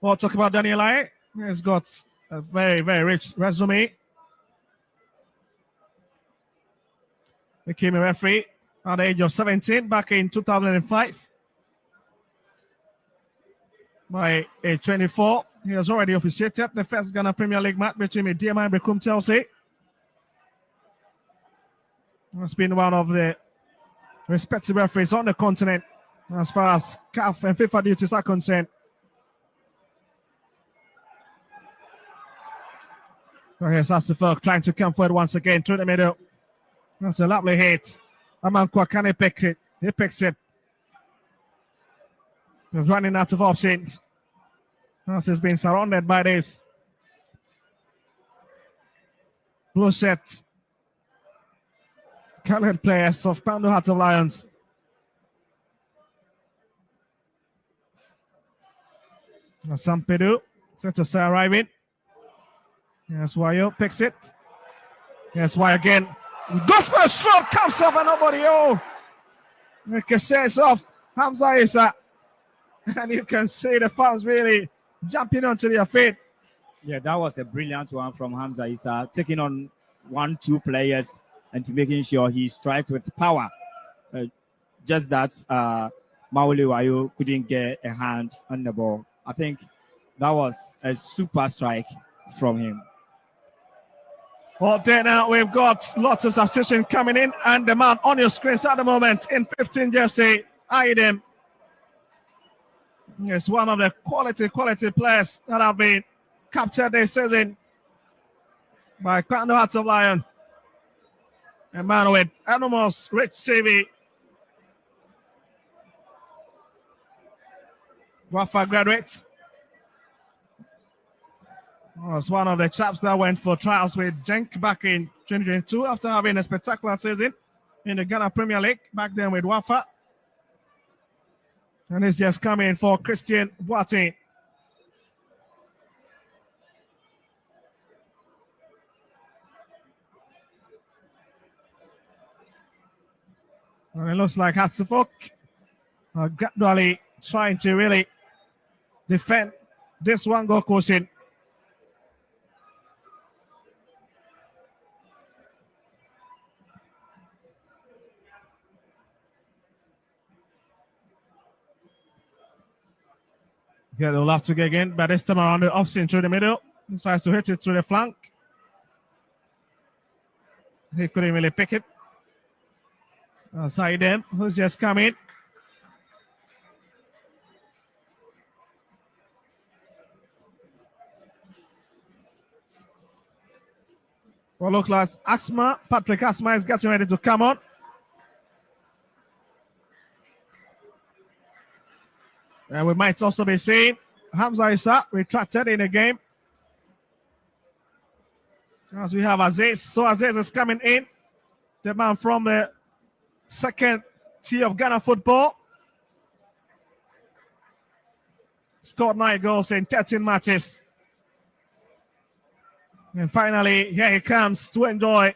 We'll talk about Daniel Lai. He's got a very, very rich resume. Became a referee at the age of 17 back in 2005. By age 24, he has already officiated the first Ghana Premier League match between DMI and Bekum Chelsea. He's been one of the respected referees on the continent as far as CAF and FIFA duties are concerned. So here's Asifok trying to come forward once again through the middle. That's a lovely hit. Amankwa can he pick it? He picks it. He's running out of options. As he's been surrounded by this blue shirt colored players of Pando Hearts of Lions. Sampedu set to say arriving. Yes, Wayo picks it. Yes, why again? Goes for a shot, comes off and nobody. Oh, ricochets off Hamza Issa. And you can see the fans really jumping onto their feet. Yeah, that was a brilliant one from Hamza Issa, taking on 1-2 players and making sure he strikes with power. just that Maule Wayo couldn't get a hand on the ball. I think that was a super strike from him. Well, there now we've got lots of substitution coming in, and the man on your screens at the moment in 15 jersey, Aiden. It's one of the quality players that have been captured this season by Kwando Hearts of Lion. A man with enormous rich CV. Wafa graduate. Was one of the chaps that went for trials with Genk back in 2022 after having a spectacular season in the Ghana Premier League back then with Wafa. And he's just coming for Christian Boateng. And it looks like Hatsufok gradually trying to really defend this one goal cushion. Yeah, they'll have to get again, but this time around the option through the middle. Decides to hit it through the flank. He couldn't really pick it. Saidem, who's just come in. Well, look like Patrick Asma is getting ready to come on. And we might also be seeing Hamza Issa retracted in the game. As we have Aziz. So Aziz is coming in. The man from the second tier of Ghana football. Scored 9 goals in 13 matches. And finally, here he comes to enjoy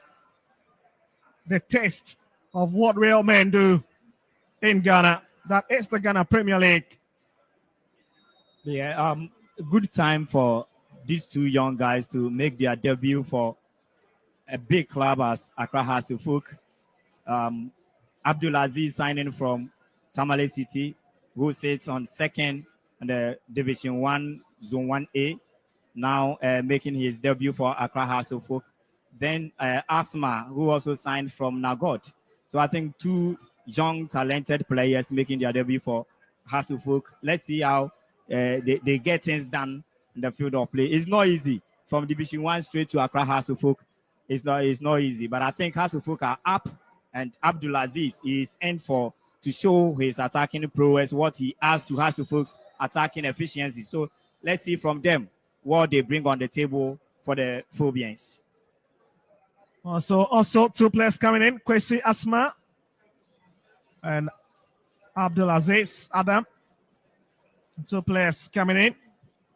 the taste of what real men do in Ghana. That is the Ghana Premier League. Yeah, good time for these two young guys to make their debut for a big club as Accra Hasselhoff. Abdulaziz signing from Tamale City, who sits on second in the Division 1, Zone 1A, now making his debut for Accra Hasselhoff. Then Asma, who also signed from Nagot. So I think two young, talented players making their debut for Hasselhoff. Let's see how they get things done in the field of play. It's not easy from Division 1 straight to Accra Hasselhoff. It's not easy, but I think Hasselhoff are up, and Abdulaziz is in for to show his attacking prowess, what he adds to Hasselhoff's attacking efficiency. So let's see from them what they bring on the table for the Phobians. Also two players coming in, Kwesi Asma and Abdulaziz Adam. Two players coming in.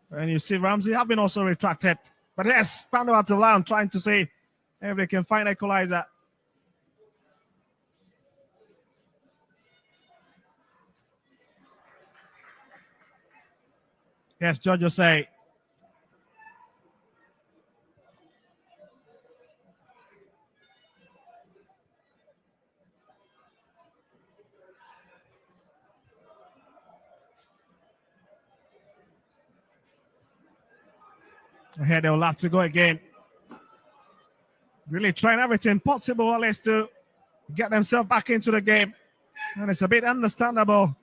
And you see Ramsey have been also retracted. But yes, Pando at the line trying to see if they can find equalizer. Yes, Giorgio say. Here they'll have to go again. Really trying everything possible at least to get themselves back into the game. And it's a bit understandable.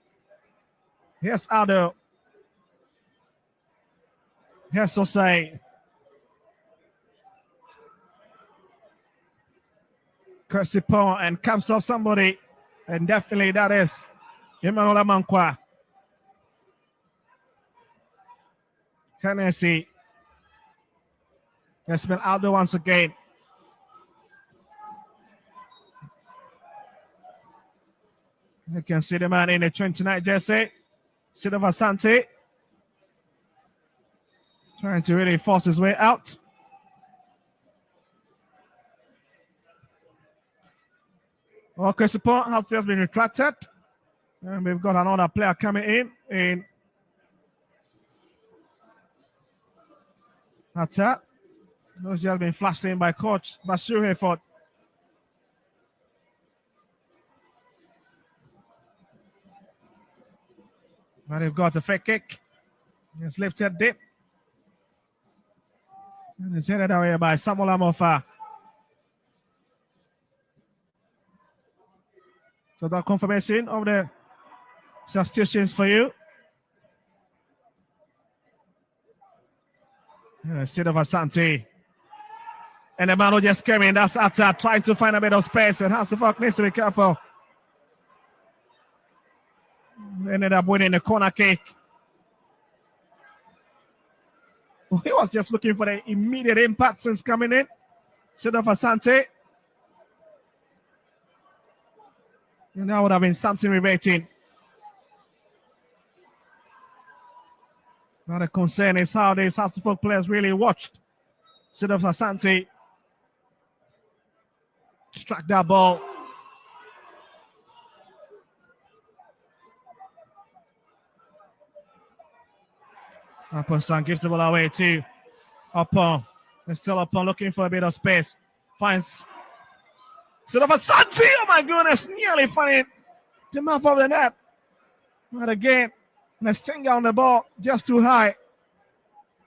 Here's Aldo. Here's Osei. Kersipon and comes off somebody. And definitely that is Emmanuel Amankwa. Hennessy. It's been Aldo once again. You can see the man in the 29 jersey, Silva Sante, trying to really force his way out. Well, Cresipon has just been retracted. And we've got another player coming in that's that. Those just been flashed in by coach Bashir Hayford. Now they've got a free kick. It's lifted deep. And it's headed away by Samuel Amofa. So that confirmation of the substitutions for you. Sid of Asante. And the man who just came in, that's Atta, trying to find a bit of space. And Hasselhoff needs to be careful. Ended up winning the corner kick. He was just looking for the immediate impact since coming in. Sid of Asante. And that would have been something riveting. Now the concern is how these Hasselhoff players really watched Sid of Asante struck that ball. Aponsan gives the ball away to Upon. And still Upon looking for a bit of space. Finds Sid of Asante. Oh my goodness, nearly finding the mouth of the net. But again, and a stinger on the ball just too high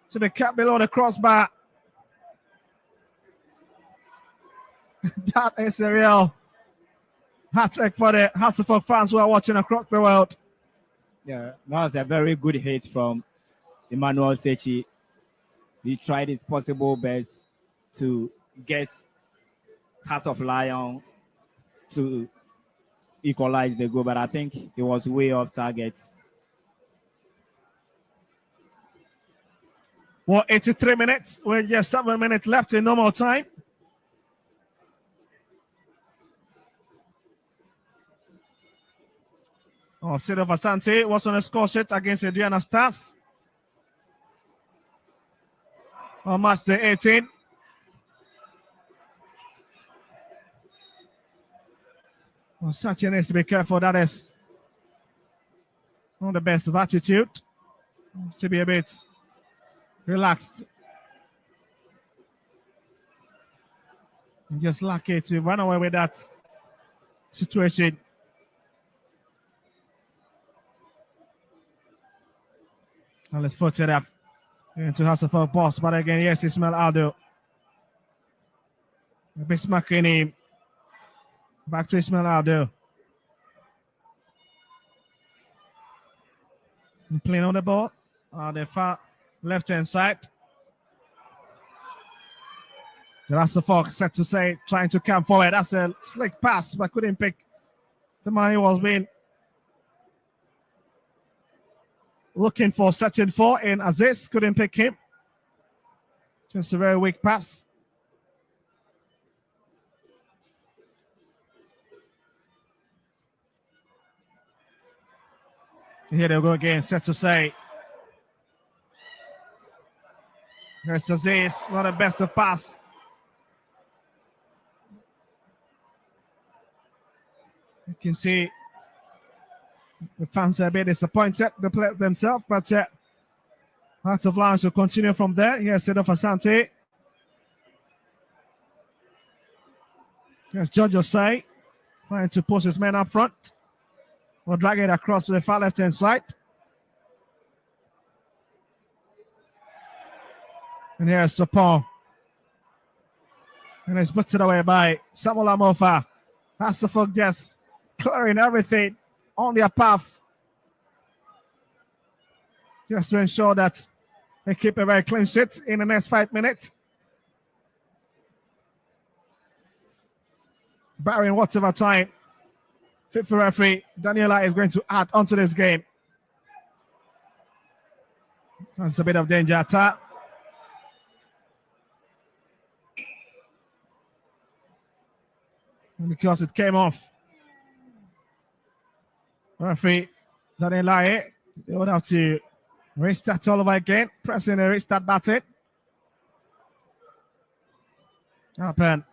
to be kept below the crossbar. That is a real hat-trick for the Hasselhoff fans who are watching across the world. Yeah, that was a very good hit from Emmanuel Sechi. He tried his possible best to guess Hearts of Lion to equalize the goal, but I think it was way off target. Well, 83 minutes with just 7 minutes left in normal time. Oh, Sid of Asante was on a score sheet against Adriana Stars on match day 18. Well, Sachi needs to be careful. That is not the best of attitude. Needs to be a bit relaxed. And just lucky to run away with that situation. Now let's foot it up into Hasselhoff boss. But again, yes, Ismail Aldo. Bismarck in him. Back to Ismail Aldo. Playing on the ball. The far left-hand side. Hasselhoff set to say, trying to come forward. That's a slick pass, but couldn't pick the man he was being looking for, searching for, and Aziz couldn't pick him. Just a very weak pass. Here they go again, set to say. There's Aziz, not the best of pass. You can see the fans are a bit disappointed, the players themselves, but Hearts of Lions will continue from there. Here's Sid of Asante. Here's George Osei trying to push his men up front. We'll drag it across to the far left-hand side. And here's Sopon. And it's put it away by Samuel Amofa. Hasselhoff just clearing everything on their path. Just to ensure that they keep a very clean sheet in the next 5 minutes. Barring whatever time fifth referee Daniela is going to add onto this game. That's a bit of danger attack. And because it came off, referee Daniela, they would have to restart all over again, pressing the restart button. Happen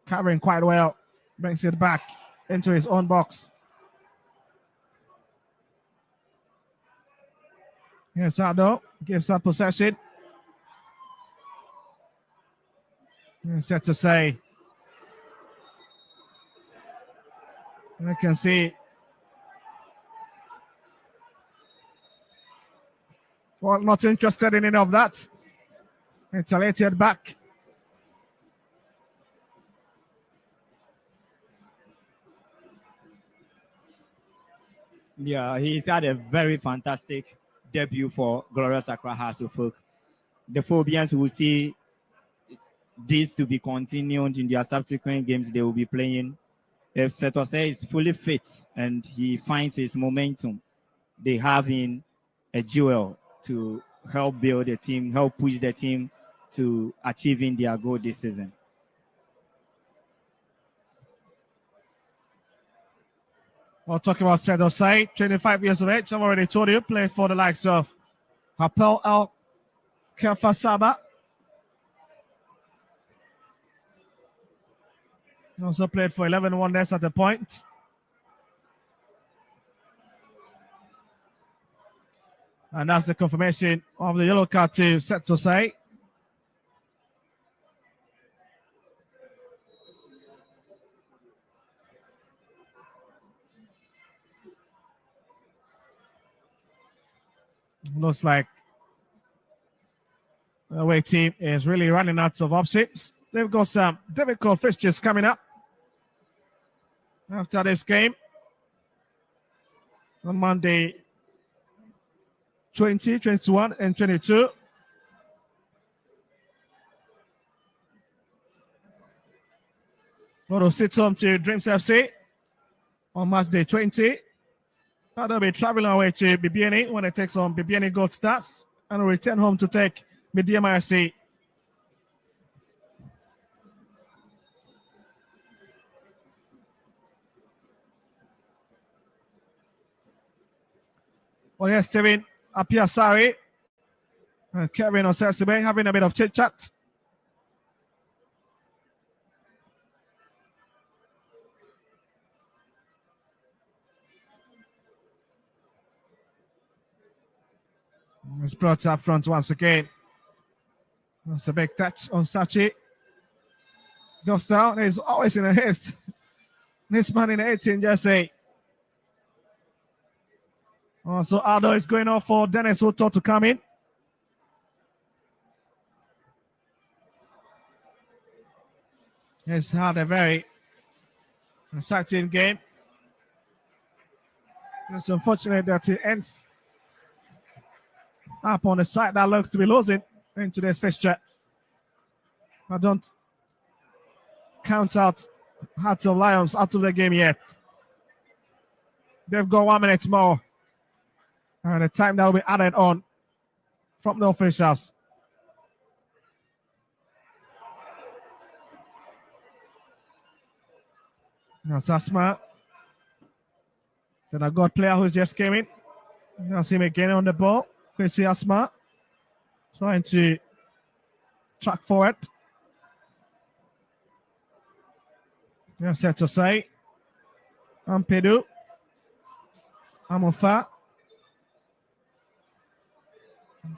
covering quite well, brings it back into his own box. Here's Aldo, gives up possession. And set to say. You can see Well, not interested in any of that. Retaliated back. Yeah, he's had a very fantastic debut for Glorious Accra Hasselfolk. The Phobians will see this to be continued in their subsequent games they will be playing. If Setose is fully fit and he finds his momentum, they have in a jewel to help build the team, help push the team to achieving their goal this season. Well, talking about Setose, 25 years of age. I've already told you, played for the likes of Hapel Al Kefasaba. Also played for 11 Wonders at the point. And that's the confirmation of the yellow card to Setose. Looks like the away team is really running out of options. They've got some difficult fixtures coming up after this game. On Monday, 20, 21, and 22. Lotto sits home to Dreams FC on March day 20. Now they'll be traveling away to Bibiani when it takes on Bibiani Gold Stars and will return home to take Mediama FC. Well, yes, Steven Apiasari and Kevin Osesibe having a bit of chit-chat. It's brought up front once again. That's a big touch on Sachi. Goes down. He's always in a haste. This man in 18 jersey. So Aldo is going off for Dennis Otto to come in. He's had a very exciting game. It's unfortunate that it ends up on the side that looks to be losing in today's fixture. I don't count out Hearts of Lions out of the game yet. They've got 1 minute more. And the time that will be added on from the officials. That's Asma. Then I got player who's just came in. Now see him again on the ball. Quincy Asma trying to track forward. That's set to say. Ampedu. Amofa.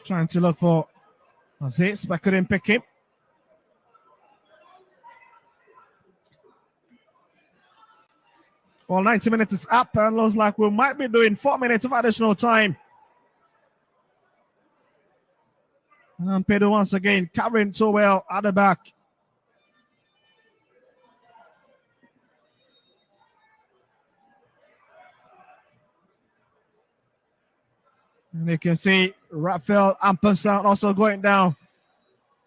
Trying to look for Aziz, but couldn't pick him. Well, 90 minutes is up and looks like we might be doing 4 minutes of additional time. And Pedro once again covering so well at the back. And you can see Raphael Ampersand also going down.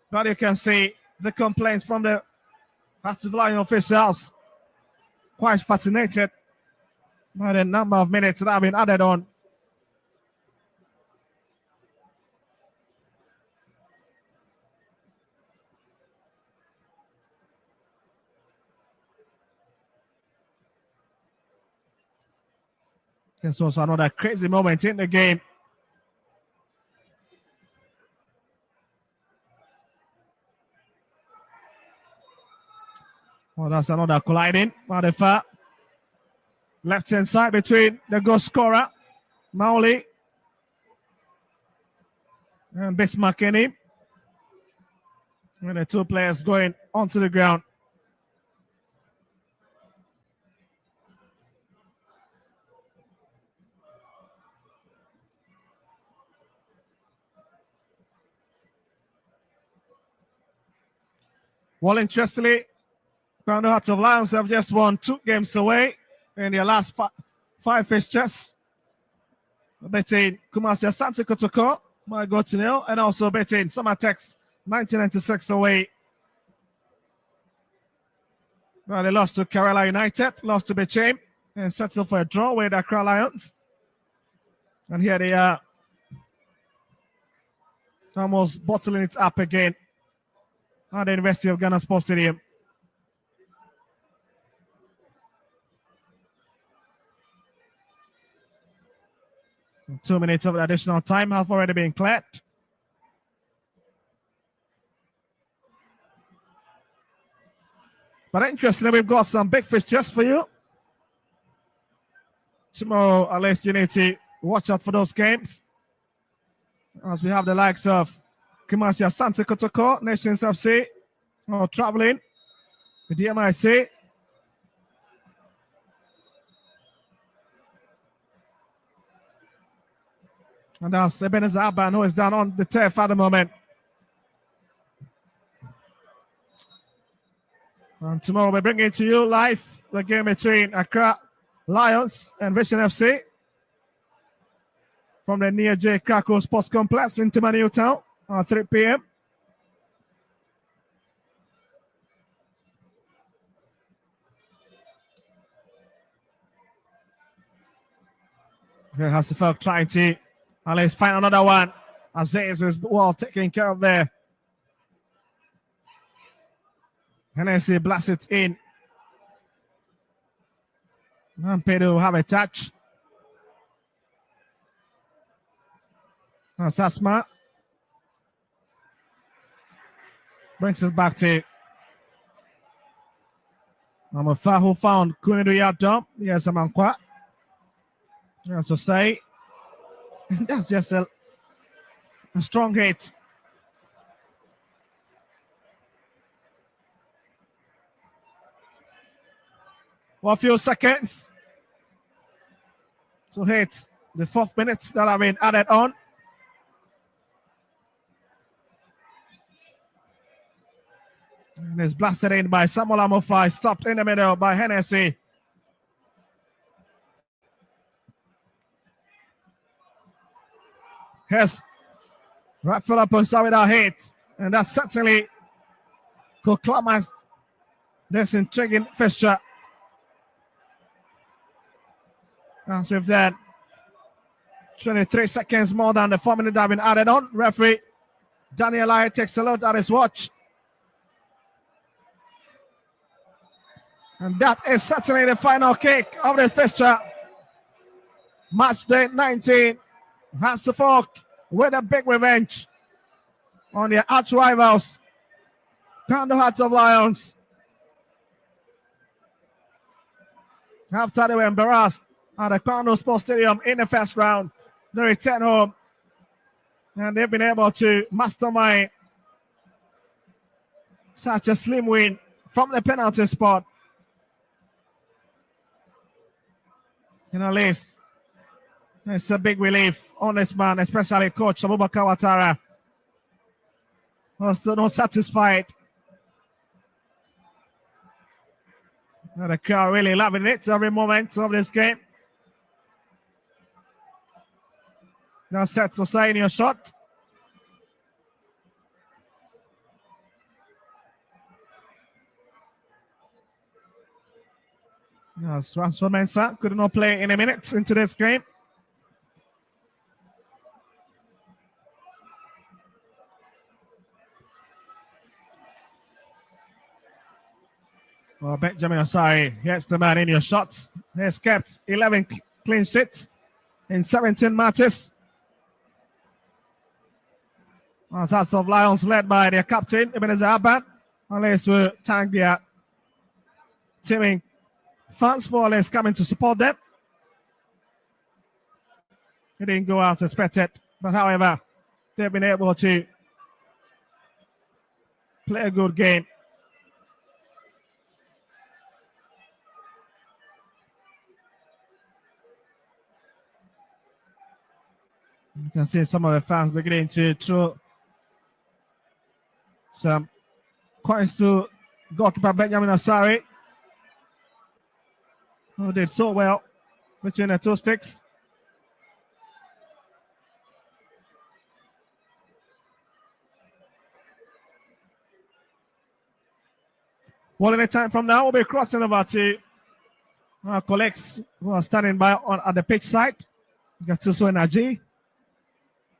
But you can see the complaints from the passive line officials. Quite fascinated by the number of minutes that have been added on. This was another crazy moment in the game. Well, that's another colliding by the far left hand side between the goal scorer, Maoli, and Bismarck in him. And the two players going onto the ground. Well, interestingly, Crown Hearts of Lions have just won 2 games away in their last 5 fixtures. Betting Kumasi Asante Kotoko might go to nil, and also betting Summertex 1996 away. Well, they lost to Kerala United, lost to Bechem, and settled for a draw with Accra Lions. And here they are, almost bottling it up again at the University of Ghana Sports Stadium. And 2 minutes of additional time have already been cleared. But interestingly, we've got some big fixtures for you. Tomorrow, at least you need to watch out for those games, as we have the likes of Kumasi Asante Kotoko, Nations FC, traveling with the MIC. And that's Ebenezer Aban, who is down on the turf at the moment. And tomorrow we're bringing to you live the game between Accra Lions and Vision FC from the near J. Krakow Sports Complex in Timani, Town at 3 p.m. Here Hasselfeldt trying to at least find another one. Aziz is well taken care of there. Hennessy blasts it in. And Pedro have a touch. Sasma brings it back to Amafa, who found Kunidu Yadom. Yes, Amankwa. As I say, that's just a strong hit. For a few seconds to hit the 4th minutes that have been added on. And it's blasted in by Samuel Amofai, stopped in the middle by Hennessy. Yes, right foot up on Sawida hit, and that certainly could climax this intriguing fixture. As with that, 23 seconds more than the 4 minutes that have been added on. Referee Daniel Aye takes a look at his watch. And that is certainly the final kick of this fixture. Match day 19. Hasselfolk with a big revenge on their arch rivals, Crown Hearts of Lions. After they were embarrassed at the Crown Sports Stadium in the first round, they return home and they've been able to mastermind such a slim win from the penalty spot. At least it's a big relief on this man, especially Coach Abubakar Ouattara, was still not satisfied. And the crowd really loving it every moment of this game. Now sets aside your shot. Yes, Ransford Mensah could not play any minutes into this game. Well, Benjamin Osari, here's the man in your shots. He has kept 11 clean sheets in 17 matches. Hearts of Lions led by their captain, Ebenezer Aban. Unless we thank their teaming fans for always coming to support them. It didn't go as expected, but however, they've been able to play a good game. You can see some of the fans beginning to throw some Coins to goalkeeper Benjamin Asari, who did so well between the two sticks. Well, any time from now, we'll be crossing over to our colleagues who are standing by at the pitch side. Got to so energy.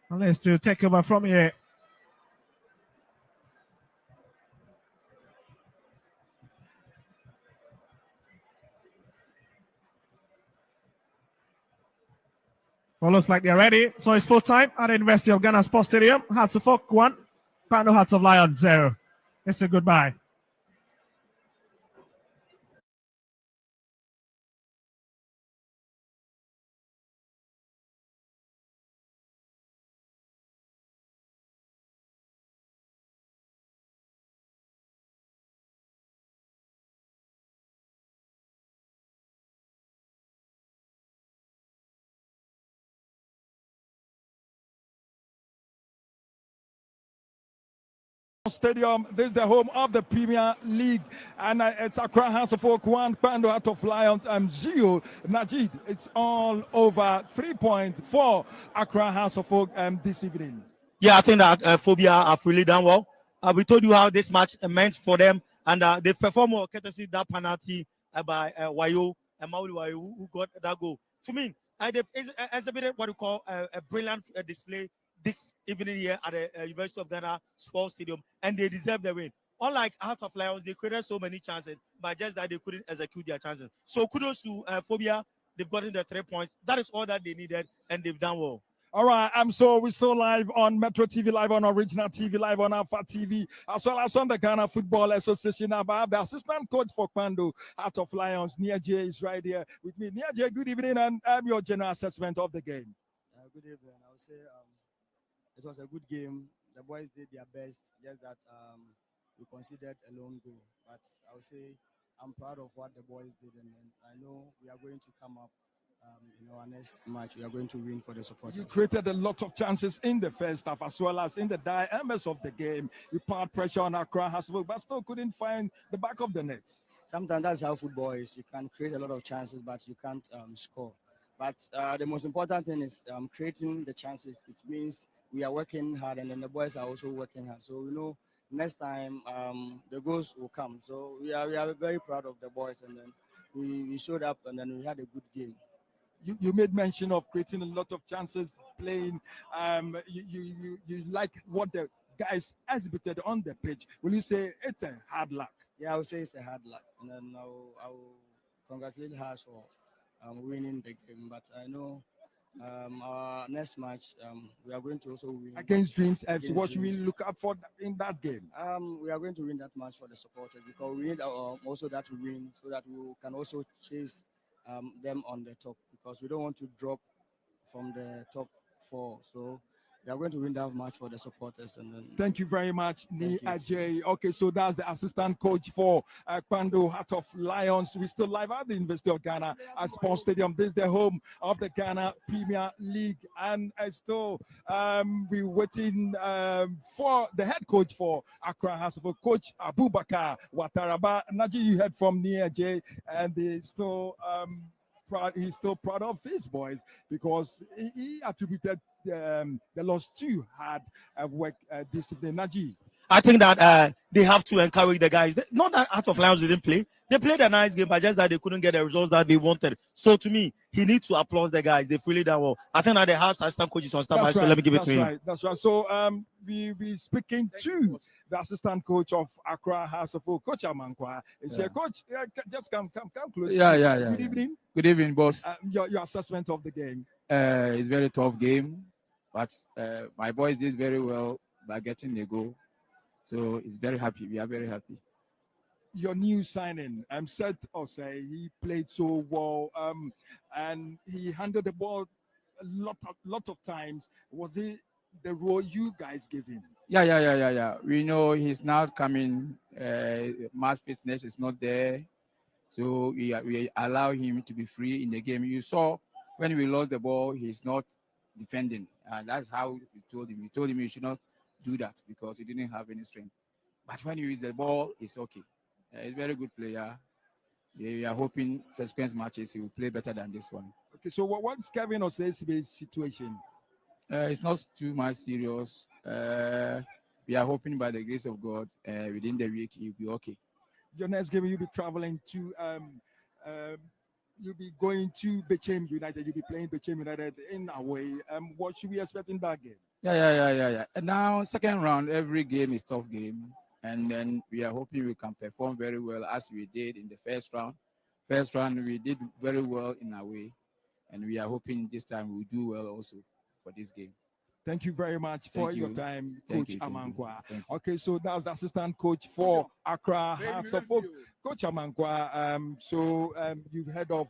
Let's to take over from here. Well, looks like they're ready. So it's full time at the University of Ghana Sports Stadium. Hearts of Oak 1, Pando Hearts of Lion 0. It's a goodbye. Stadium. This is the home of the Premier League, and it's Accra House of Oak 1, Pando Heart of Lions 0. Najid, it's all over 3 points for Accra House of Oak this evening. Yeah, I think that Phobia have really done well. We told you how this match meant for them, and they performed well courtesy that penalty by Wayo and Mauli Wayo, who got that goal. To me, they've exhibited what we call a brilliant display this evening here at the University of Ghana Sports Stadium, and they deserve the win. Unlike Heart of Lions, they created so many chances, but just that they couldn't execute their chances. So kudos to Phobia. They've gotten the 3 points. That is all that they needed, and they've done well. All right, so we're still live on Metro TV, live on Original TV, live on Alpha TV, as well as on the Ghana Football Association. I have the assistant coach for Pando Heart of Lions, Nia J, is right here with me. Nia J, good evening, and your general assessment of the game. Good evening. I would say it was a good game. The boys did their best, just that we considered a lone goal. But I would say I'm proud of what the boys did, and I know we are going to come up. In our next match, we are going to win for the supporters. You created a lot of chances in the first half as well as in the diamonds of the game. You put pressure on Accra House of Oak, but still couldn't find the back of the net. Sometimes that's how football is. You can create a lot of chances, but you can't score. But the most important thing is creating the chances. It means we are working hard, and then the boys are also working hard. So we know next time the goals will come. So we are very proud of the boys, and then we showed up, and then we had a good game. You made mention of creating a lot of chances, playing. You like what the guys exhibited on the pitch. Will you say it's a hard luck? Yeah, I would say it's a hard luck, and then I will congratulate her for winning the game. But I know our next match we are going to also win against Dreams FC. What should we look up for in that game? We are going to win that match for the supporters, because we need also that to win, so that we can also chase them on the top, because we don't want to drop from the top 4. So we are going to win that match for the supporters. And then thank you very much, Ni Ajay. Okay, so that's the assistant coach for Pando Heart of Lions. We're still live at the University of Ghana at Sports Stadium. This is the home of the Ghana Premier League, and still we're waiting for the head coach for Accra House of Oak, Coach Abubakar Wataraba. Naji, you heard from Ni Ajay, and they still he's still proud of his boys, because he attributed the loss to hard work discipline. Naji, I think that they have to encourage the guys. Not that Heart of Lions didn't play. They played a nice game, but just that they couldn't get the results that they wanted. So to me, he needs to applaud the guys. They really done well. I think that the house assistant coach is on standby, so let me give it to him. That's right. So we speaking to the assistant coach of Accra House of Oak, Coach Amankwa. Is here, Coach? Just come close. Yeah. Good evening. Good evening, boss. Your assessment of the game. It's a very tough game, but my boys did very well by getting the goal. So it's very happy. We are very happy. Your new signing, said Osei, he played so well, and he handled the ball a lot of times. Was it the role you guys gave him? Yeah. We know he's not coming. Match fitness is not there, so we allow him to be free in the game. You saw when we lost the ball, he's not defending, and that's how we told him. We told him he should not do that because he didn't have any strength. but when you use the ball, it's okay. He's a very good player. We are hoping subsequent matches he will play better than this one. Okay, so what's Kevin Osesibe's situation? It's not too much serious. We are hoping by the grace of God, within the week he'll be okay. Your next game, you'll be traveling to you'll be going to Bechem United. You'll be playing Bechem United in away. What should we expect in that game? Yeah. And now, second round, every game is tough game. And then we are hoping we can perform very well as we did in the first round. First round, we did very well in a way. And we are hoping this time we'll do well also for this game. Thank you very much for your time, Thank Coach you. Amankwa. Okay, so that's the assistant coach for Accra Hearts of Oak, Coach Amankwa. You've heard of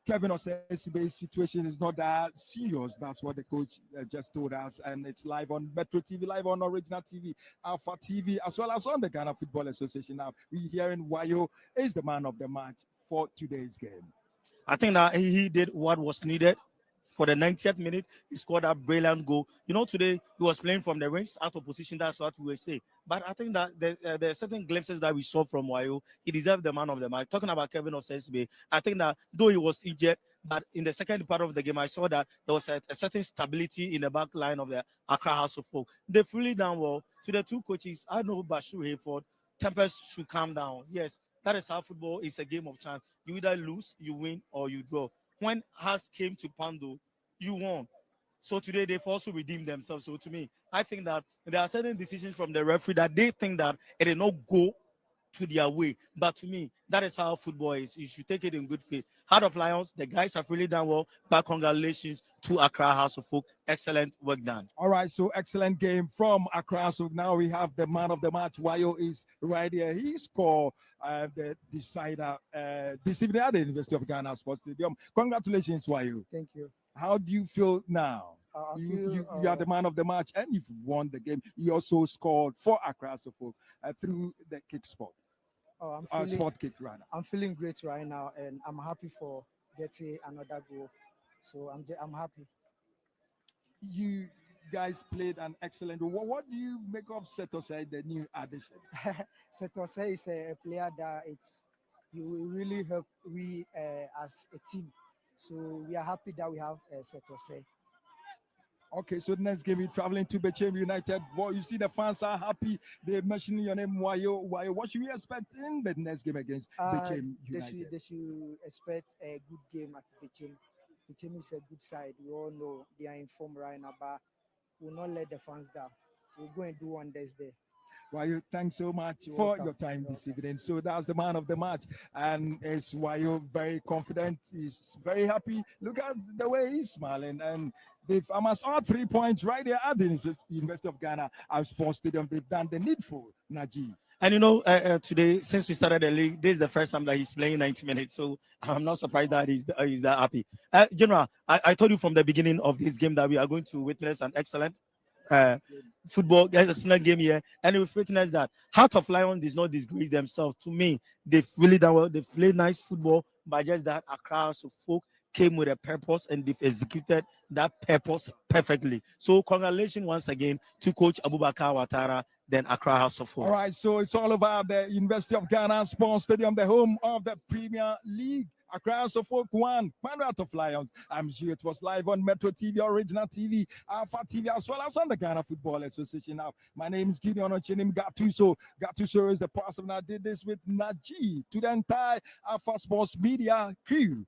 Kevin Osesibe's situation is not that serious. That's what the coach just told us. And it's live on Metro TV, live on Original TV, Alpha TV, as well as on the Ghana Football Association. Now, we're hearing Wayo is the man of the match for today's game. I think that he did what was needed. For the 90th minute, he scored a brilliant goal. You know, today he was playing from the range out of position. That's what we were saying. But I think that there are certain glimpses that we saw from Wayo. He deserved the man of the match. Talking about Kevin Osesibe, I think that though he was injured, but in the second part of the game, I saw that there was a certain stability in the back line of the Accra House of Folk. They fully done well. To the two coaches, I know Bashir Hayford, tempers should calm down. Yes, that is how football is, a game of chance. You either lose, you win, or you draw. When Haas came to Pando, you won. So today they've also redeemed themselves. So to me, I think that there are certain decisions from the referee that they think that it did not go to their way. But to me, that is how football is. You should take it in good faith. Heart of Lions, the guys have really done well. But congratulations to Accra House of Folk. Excellent work done. All right, so excellent game from Accra. So now we have the man of the match. Wayo is right here. He scored the decider this evening at the University of Ghana Sports Stadium. Congratulations, Wayo. Thank you. How do you feel now? You are the man of the match and you've won the game. You also scored for Accra House of Folk through the kick spot. Sport kick, rather. I'm feeling great right now, and I'm happy for getting another goal. So I'm happy. You guys played an excellent. What do you make of Setose, the new addition? Setose is a player that he will really help we as a team. So we are happy that we have Setose. Okay, so the next game, you're traveling to Bechem United. Well, you see the fans are happy. They're mentioning your name, Wayo. What should we expect in the next game against Bechem United? They should expect a good game at Bechem. Bechem is a good side. We all know they are in form right now, but we'll not let the fans down. We'll go and do wonders there. Wayo, thanks so much for your time this evening. So that's the man of the match. And it's Wayo, very confident. He's very happy. Look at the way he's smiling. And they've amassed all 3 points right there at the University of Ghana Sports Stadium. They've done the needful, Najee. And you know, today, since we started the league, this is the first time that he's playing 90 minutes. So I'm not surprised that he's that happy. General, I told you from the beginning of this game that we are going to witness an excellent football. There's a snug game here, and we've witnessed that Heart of Lions does not disgrace themselves. To me, they've really done well. They've played nice football, but just that Accra House of Folk came with a purpose and they've executed that purpose perfectly. So congratulations once again to Coach Abubakar Ouattara, then Accra House of Folk. All right, so it's all about the University of Ghana Sports Stadium, the home of the Premier League. Accra House of Folk won, Heart of Lions. I'm sure it was live on Metro TV, Original TV, Alpha TV, as well as on the Ghana Football Association. Now, my name is Gideon Ochenim Gatuso. Gatuso is the person that did this with Najee to the entire Alpha Sports Media crew.